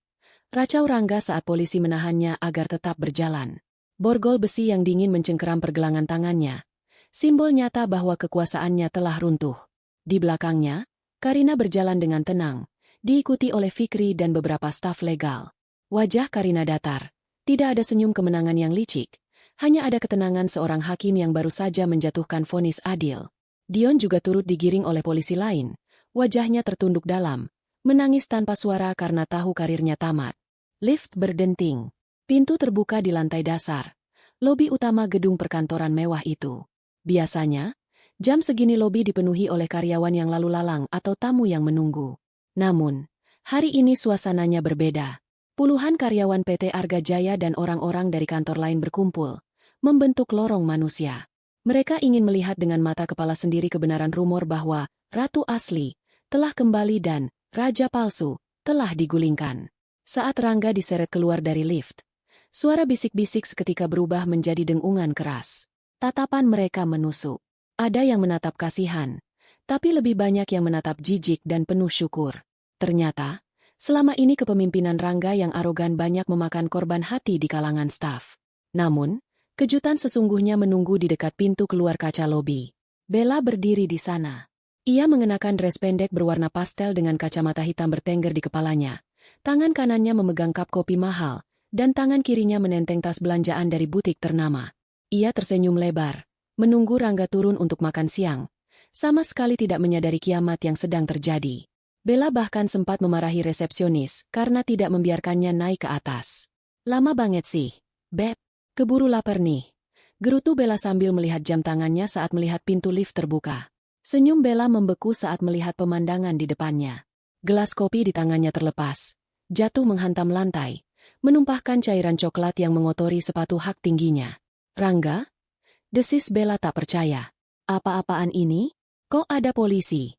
Racau Rangga saat polisi menahannya agar tetap berjalan. Borgol besi yang dingin mencengkeram pergelangan tangannya. Simbol nyata bahwa kekuasaannya telah runtuh. Di belakangnya, Karina berjalan dengan tenang, diikuti oleh Fikri dan beberapa staf legal. Wajah Karina datar. Tidak ada senyum kemenangan yang licik. Hanya ada ketenangan seorang hakim yang baru saja menjatuhkan vonis adil. Dion juga turut digiring oleh polisi lain. Wajahnya tertunduk dalam, menangis tanpa suara karena tahu karirnya tamat. Lift berdenting. Pintu terbuka di lantai dasar. Lobi utama gedung perkantoran mewah itu. Biasanya, jam segini lobi dipenuhi oleh karyawan yang lalu lalang atau tamu yang menunggu. Namun, hari ini suasananya berbeda. Puluhan karyawan PT Arga Jaya dan orang-orang dari kantor lain berkumpul, membentuk lorong manusia. Mereka ingin melihat dengan mata kepala sendiri kebenaran rumor bahwa Ratu asli telah kembali dan Raja palsu telah digulingkan. Saat Rangga diseret keluar dari lift, suara bisik-bisik seketika berubah menjadi dengungan keras. Tatapan mereka menusuk. Ada yang menatap kasihan, tapi lebih banyak yang menatap jijik dan penuh syukur. Ternyata, selama ini kepemimpinan Rangga yang arogan banyak memakan korban hati di kalangan staf. Namun, kejutan sesungguhnya menunggu di dekat pintu keluar kaca lobi. Bella berdiri di sana. Ia mengenakan dress pendek berwarna pastel dengan kacamata hitam bertengger di kepalanya. Tangan kanannya memegang cup kopi mahal, dan tangan kirinya menenteng tas belanjaan dari butik ternama. Ia tersenyum lebar, menunggu Rangga turun untuk makan siang, sama sekali tidak menyadari kiamat yang sedang terjadi. Bella bahkan sempat memarahi resepsionis karena tidak membiarkannya naik ke atas. Lama banget sih, Beb. Keburu lapar nih. Gerutu Bella sambil melihat jam tangannya saat melihat pintu lift terbuka. Senyum Bella membeku saat melihat pemandangan di depannya. Gelas kopi di tangannya terlepas, jatuh menghantam lantai, menumpahkan cairan coklat yang mengotori sepatu hak tingginya. Rangga? Desis Bella tak percaya. Apa-apaan ini? Kok ada polisi?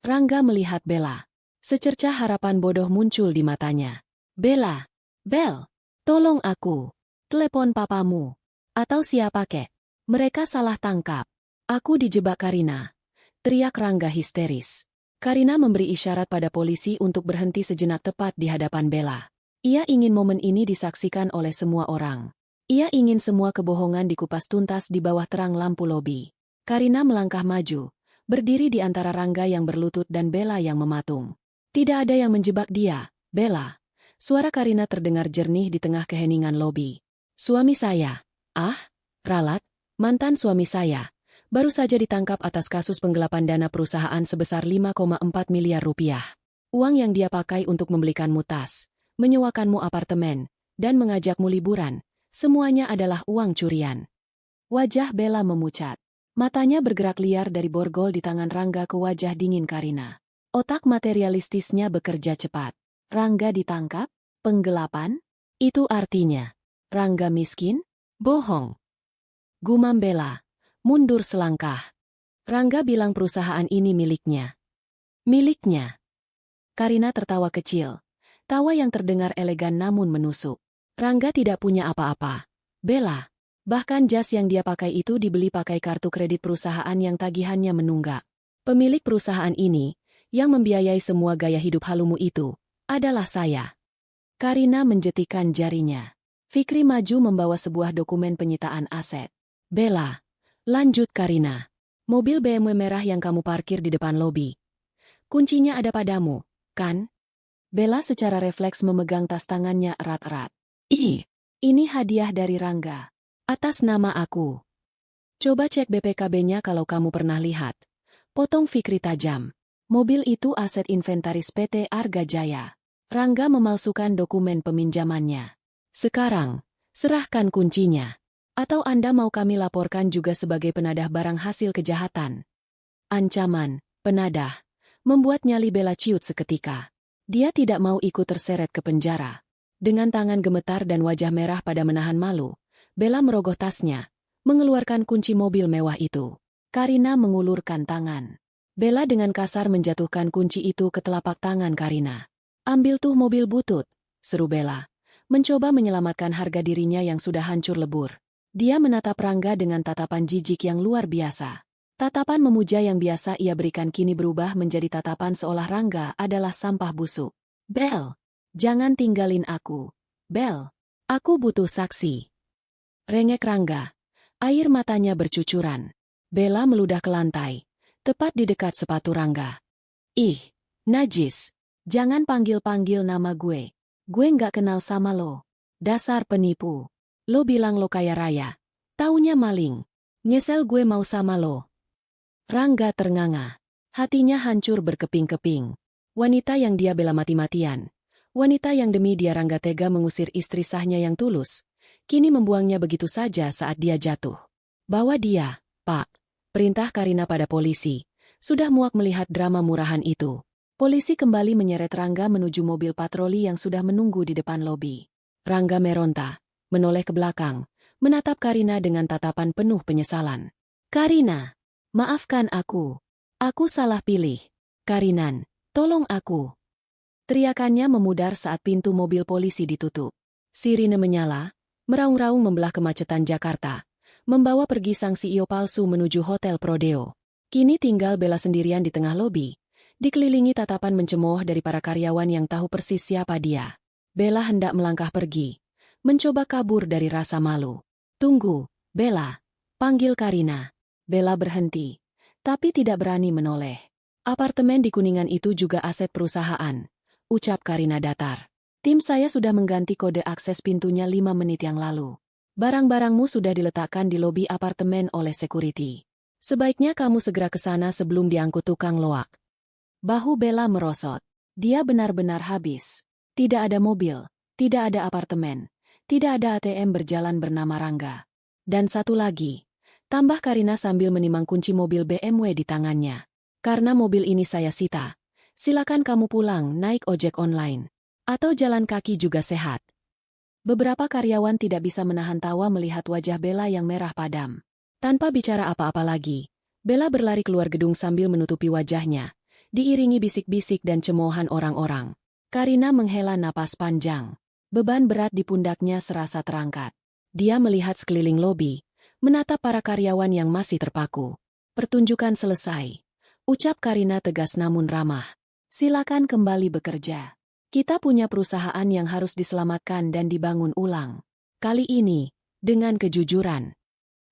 Rangga melihat Bella. Secercah harapan bodoh muncul di matanya. Bella, Bel, tolong aku. Telepon papamu. Atau siapa kek? Mereka salah tangkap. Aku dijebak Karina. Teriak Rangga histeris. Karina memberi isyarat pada polisi untuk berhenti sejenak tepat di hadapan Bella. Ia ingin momen ini disaksikan oleh semua orang. Ia ingin semua kebohongan dikupas tuntas di bawah terang lampu lobi. Karina melangkah maju, berdiri di antara Rangga yang berlutut dan Bella yang mematung. Tidak ada yang menjebak dia, Bella. Suara Karina terdengar jernih di tengah keheningan lobi. Suami saya. Ah, ralat, mantan suami saya. Baru saja ditangkap atas kasus penggelapan dana perusahaan sebesar 5,4 miliar rupiah. Uang yang dia pakai untuk membelikanmu tas, menyewakanmu apartemen, dan mengajakmu liburan. Semuanya adalah uang curian. Wajah Bella memucat. Matanya bergerak liar dari borgol di tangan Rangga ke wajah dingin Karina. Otak materialistisnya bekerja cepat. Rangga ditangkap? Penggelapan? Itu artinya Rangga miskin? Bohong. Gumam Bella. Mundur selangkah. Rangga bilang perusahaan ini miliknya. Miliknya. Karina tertawa kecil. Tawa yang terdengar elegan namun menusuk. Rangga tidak punya apa-apa. Bella. Bahkan jas yang dia pakai itu dibeli pakai kartu kredit perusahaan yang tagihannya menunggak. Pemilik perusahaan ini, yang membiayai semua gaya hidup halumu itu, adalah saya. Karina menjetikkan jarinya. Fikri maju membawa sebuah dokumen penyitaan aset. Bella, lanjut Karina. Mobil BMW merah yang kamu parkir di depan lobi. Kuncinya ada padamu, kan? Bella secara refleks memegang tas tangannya erat-erat. Ih, ini hadiah dari Rangga. Atas nama aku. Coba cek BPKB-nya kalau kamu pernah lihat. Potong Fikri tajam. Mobil itu aset inventaris PT Arga Jaya. Rangga memalsukan dokumen peminjamannya. Sekarang, serahkan kuncinya. Atau Anda mau kami laporkan juga sebagai penadah barang hasil kejahatan. Ancaman, penadah, membuat nyali Bella ciut seketika. Dia tidak mau ikut terseret ke penjara. Dengan tangan gemetar dan wajah merah pada menahan malu, Bella merogoh tasnya, mengeluarkan kunci mobil mewah itu. Karina mengulurkan tangan. Bella dengan kasar menjatuhkan kunci itu ke telapak tangan Karina. Ambil tuh mobil butut, seru Bella. Mencoba menyelamatkan harga dirinya yang sudah hancur lebur. Dia menatap Rangga dengan tatapan jijik yang luar biasa. Tatapan memuja yang biasa ia berikan kini berubah menjadi tatapan seolah Rangga adalah sampah busuk. Bel, jangan tinggalin aku. Bel, aku butuh saksi. Rengek Rangga. Air matanya bercucuran. Bella meludah ke lantai, tepat di dekat sepatu Rangga. Ih, najis. Jangan panggil-panggil nama gue. Gue nggak kenal sama lo. Dasar penipu. Lo bilang lo kaya raya. Taunya maling. Nyesel gue mau sama lo. Rangga ternganga. Hatinya hancur berkeping-keping. Wanita yang dia bela mati-matian. Wanita yang demi dia Rangga tega mengusir istri sahnya yang tulus. Kini membuangnya begitu saja saat dia jatuh. Bawa dia, Pak. Perintah Karina pada polisi. Sudah muak melihat drama murahan itu. Polisi kembali menyeret Rangga menuju mobil patroli yang sudah menunggu di depan lobi. Rangga meronta, menoleh ke belakang, menatap Karina dengan tatapan penuh penyesalan. Karina, maafkan aku. Aku salah pilih. Karinan, tolong aku. Teriakannya memudar saat pintu mobil polisi ditutup. Sirine menyala, meraung-raung membelah kemacetan Jakarta, membawa pergi sang CEO palsu menuju Hotel Prodeo. Kini tinggal Bella sendirian di tengah lobi, dikelilingi tatapan mencemooh dari para karyawan yang tahu persis siapa dia. Bella hendak melangkah pergi, mencoba kabur dari rasa malu. Tunggu, Bella, panggil Karina. Bella berhenti, tapi tidak berani menoleh. Apartemen di Kuningan itu juga aset perusahaan, ucap Karina datar. Tim saya sudah mengganti kode akses pintunya 5 menit yang lalu. Barang-barangmu sudah diletakkan di lobi apartemen oleh security. Sebaiknya kamu segera ke sana sebelum diangkut tukang loak. Bahu Bella merosot. Dia benar-benar habis. Tidak ada mobil, tidak ada apartemen, tidak ada ATM berjalan bernama Rangga. Dan satu lagi, tambah Karina sambil menimang kunci mobil BMW di tangannya. Karena mobil ini saya sita, silakan kamu pulang naik ojek online. Atau jalan kaki juga sehat. Beberapa karyawan tidak bisa menahan tawa melihat wajah Bella yang merah padam. Tanpa bicara apa-apa lagi, Bella berlari keluar gedung sambil menutupi wajahnya, diiringi bisik-bisik dan cemoohan orang-orang. Karina menghela napas panjang. Beban berat di pundaknya serasa terangkat. Dia melihat sekeliling lobi, menatap para karyawan yang masih terpaku. Pertunjukan selesai. Ucap Karina tegas namun ramah. Silakan kembali bekerja. Kita punya perusahaan yang harus diselamatkan dan dibangun ulang. Kali ini, dengan kejujuran.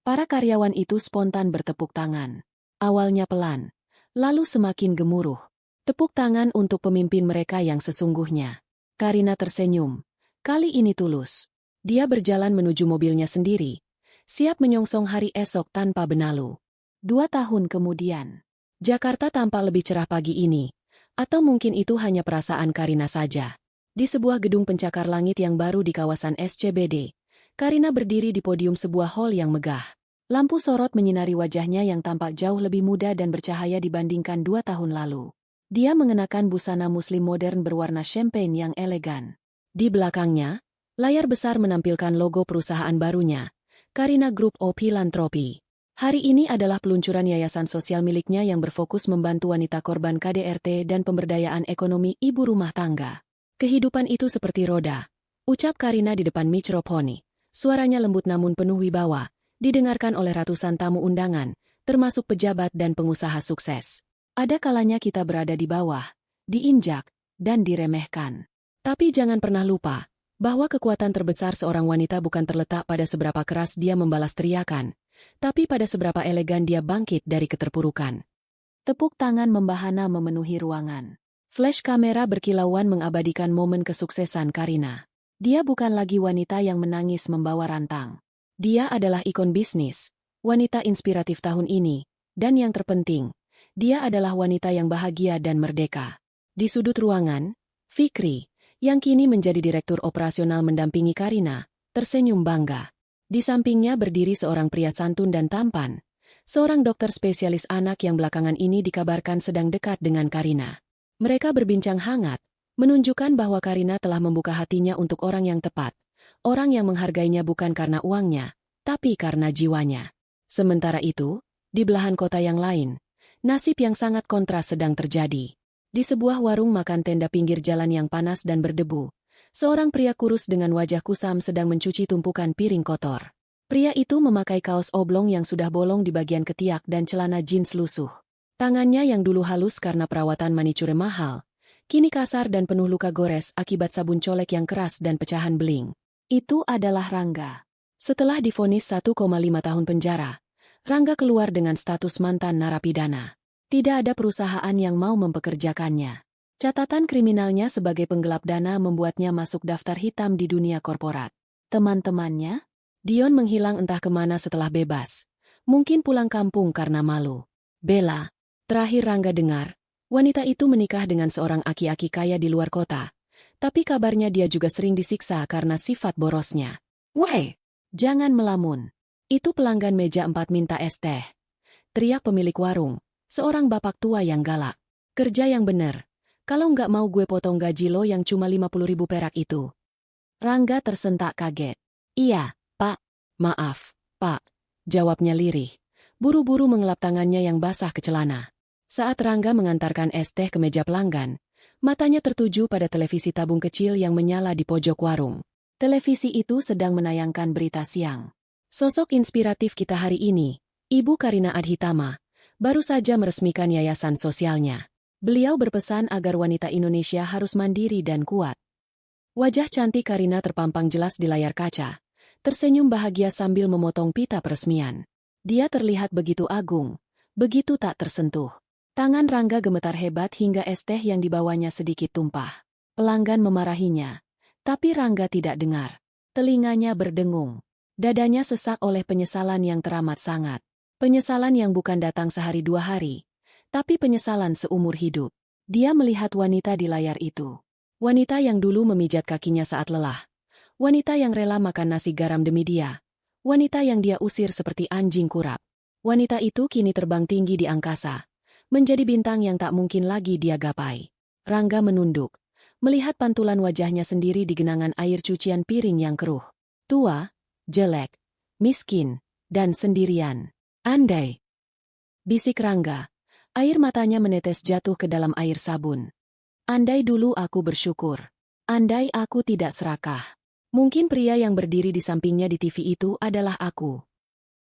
Para karyawan itu spontan bertepuk tangan. Awalnya pelan, lalu semakin gemuruh. Tepuk tangan untuk pemimpin mereka yang sesungguhnya. Karina tersenyum. Kali ini tulus. Dia berjalan menuju mobilnya sendiri, siap menyongsong hari esok tanpa benalu. 2 tahun kemudian, Jakarta tampak lebih cerah pagi ini. Atau mungkin itu hanya perasaan Karina saja. Di sebuah gedung pencakar langit yang baru di kawasan SCBD, Karina berdiri di podium sebuah hall yang megah. Lampu sorot menyinari wajahnya yang tampak jauh lebih muda dan bercahaya dibandingkan 2 tahun lalu. Dia mengenakan busana muslim modern berwarna champagne yang elegan. Di belakangnya, layar besar menampilkan logo perusahaan barunya, Karina Group of Philanthropy. Hari ini adalah peluncuran yayasan sosial miliknya yang berfokus membantu wanita korban KDRT dan pemberdayaan ekonomi ibu rumah tangga. Kehidupan itu seperti roda, ucap Karina di depan mikrofon. Suaranya lembut namun penuh wibawa, didengarkan oleh ratusan tamu undangan, termasuk pejabat dan pengusaha sukses. Ada kalanya kita berada di bawah, diinjak, dan diremehkan. Tapi jangan pernah lupa bahwa kekuatan terbesar seorang wanita bukan terletak pada seberapa keras dia membalas teriakan, tapi pada seberapa elegan dia bangkit dari keterpurukan. Tepuk tangan membahana memenuhi ruangan. Flash kamera berkilauan mengabadikan momen kesuksesan Karina. Dia bukan lagi wanita yang menangis membawa rantang. Dia adalah ikon bisnis, wanita inspiratif tahun ini, dan yang terpenting, dia adalah wanita yang bahagia dan merdeka. Di sudut ruangan, Fikri, yang kini menjadi direktur operasional mendampingi Karina, tersenyum bangga. Di sampingnya berdiri seorang pria santun dan tampan, seorang dokter spesialis anak yang belakangan ini dikabarkan sedang dekat dengan Karina. Mereka berbincang hangat, menunjukkan bahwa Karina telah membuka hatinya untuk orang yang tepat, orang yang menghargainya bukan karena uangnya, tapi karena jiwanya. Sementara itu, di belahan kota yang lain, nasib yang sangat kontras sedang terjadi. Di sebuah warung makan tenda pinggir jalan yang panas dan berdebu, seorang pria kurus dengan wajah kusam sedang mencuci tumpukan piring kotor. Pria itu memakai kaos oblong yang sudah bolong di bagian ketiak dan celana jeans lusuh. Tangannya yang dulu halus karena perawatan manicure mahal, kini kasar dan penuh luka gores akibat sabun colek yang keras dan pecahan beling. Itu adalah Rangga. Setelah divonis 1,5 tahun penjara, Rangga keluar dengan status mantan narapidana. Tidak ada perusahaan yang mau mempekerjakannya. Catatan kriminalnya sebagai penggelap dana membuatnya masuk daftar hitam di dunia korporat. Teman-temannya? Dion menghilang entah kemana setelah bebas. Mungkin pulang kampung karena malu. Bella, terakhir Rangga dengar, wanita itu menikah dengan seorang aki-aki kaya di luar kota. Tapi kabarnya dia juga sering disiksa karena sifat borosnya. Weh, jangan melamun. Itu pelanggan meja 4 minta es teh. Teriak pemilik warung, seorang bapak tua yang galak. Kerja yang bener. Kalau nggak mau gue potong gaji lo yang cuma 50.000 perak itu. Rangga tersentak kaget. Iya, Pak. Maaf, Pak. Jawabnya lirih. Buru-buru mengelap tangannya yang basah ke celana. Saat Rangga mengantarkan es teh ke meja pelanggan, matanya tertuju pada televisi tabung kecil yang menyala di pojok warung. Televisi itu sedang menayangkan berita siang. Sosok inspiratif kita hari ini, Ibu Karina Adhitama, baru saja meresmikan yayasan sosialnya. Beliau berpesan agar wanita Indonesia harus mandiri dan kuat. Wajah cantik Karina terpampang jelas di layar kaca, tersenyum bahagia sambil memotong pita peresmian. Dia terlihat begitu agung, begitu tak tersentuh. Tangan Rangga gemetar hebat hingga es teh yang dibawanya sedikit tumpah. Pelanggan memarahinya, tapi Rangga tidak dengar. Telinganya berdengung. Dadanya sesak oleh penyesalan yang teramat sangat. Penyesalan yang bukan datang sehari 2 hari, tapi penyesalan seumur hidup. Dia melihat wanita di layar itu. Wanita yang dulu memijat kakinya saat lelah. Wanita yang rela makan nasi garam demi dia. Wanita yang dia usir seperti anjing kurap. Wanita itu kini terbang tinggi di angkasa, menjadi bintang yang tak mungkin lagi dia gapai. Rangga menunduk, melihat pantulan wajahnya sendiri di genangan air cucian piring yang keruh. Tua, jelek, miskin, dan sendirian. Andai. Bisik Rangga. Air matanya menetes jatuh ke dalam air sabun. Andai dulu aku bersyukur. Andai aku tidak serakah. Mungkin pria yang berdiri di sampingnya di TV itu adalah aku.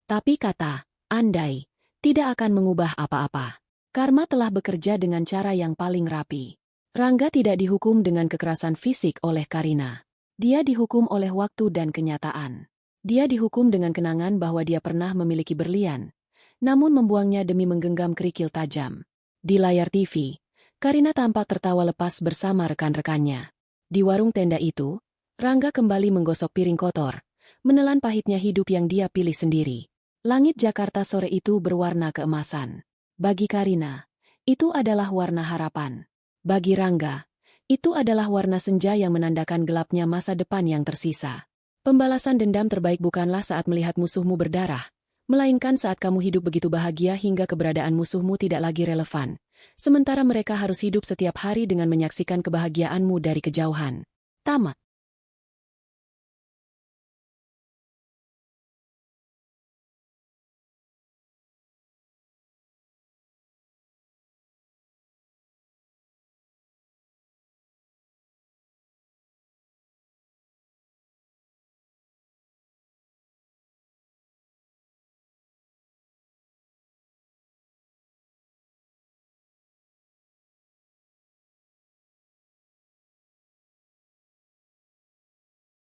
Tapi kata, andai, tidak akan mengubah apa-apa. Karma telah bekerja dengan cara yang paling rapi. Rangga tidak dihukum dengan kekerasan fisik oleh Karina. Dia dihukum oleh waktu dan kenyataan. Dia dihukum dengan kenangan bahwa dia pernah memiliki berlian, namun membuangnya demi menggenggam kerikil tajam. Di layar TV, Karina tampak tertawa lepas bersama rekan-rekannya. Di warung tenda itu, Rangga kembali menggosok piring kotor, menelan pahitnya hidup yang dia pilih sendiri. Langit Jakarta sore itu berwarna keemasan. Bagi Karina, itu adalah warna harapan. Bagi Rangga, itu adalah warna senja yang menandakan gelapnya masa depan yang tersisa. Pembalasan dendam terbaik bukanlah saat melihat musuhmu berdarah, melainkan saat kamu hidup begitu bahagia hingga keberadaan musuhmu tidak lagi relevan, sementara mereka harus hidup setiap hari dengan menyaksikan kebahagiaanmu dari kejauhan. Tamat.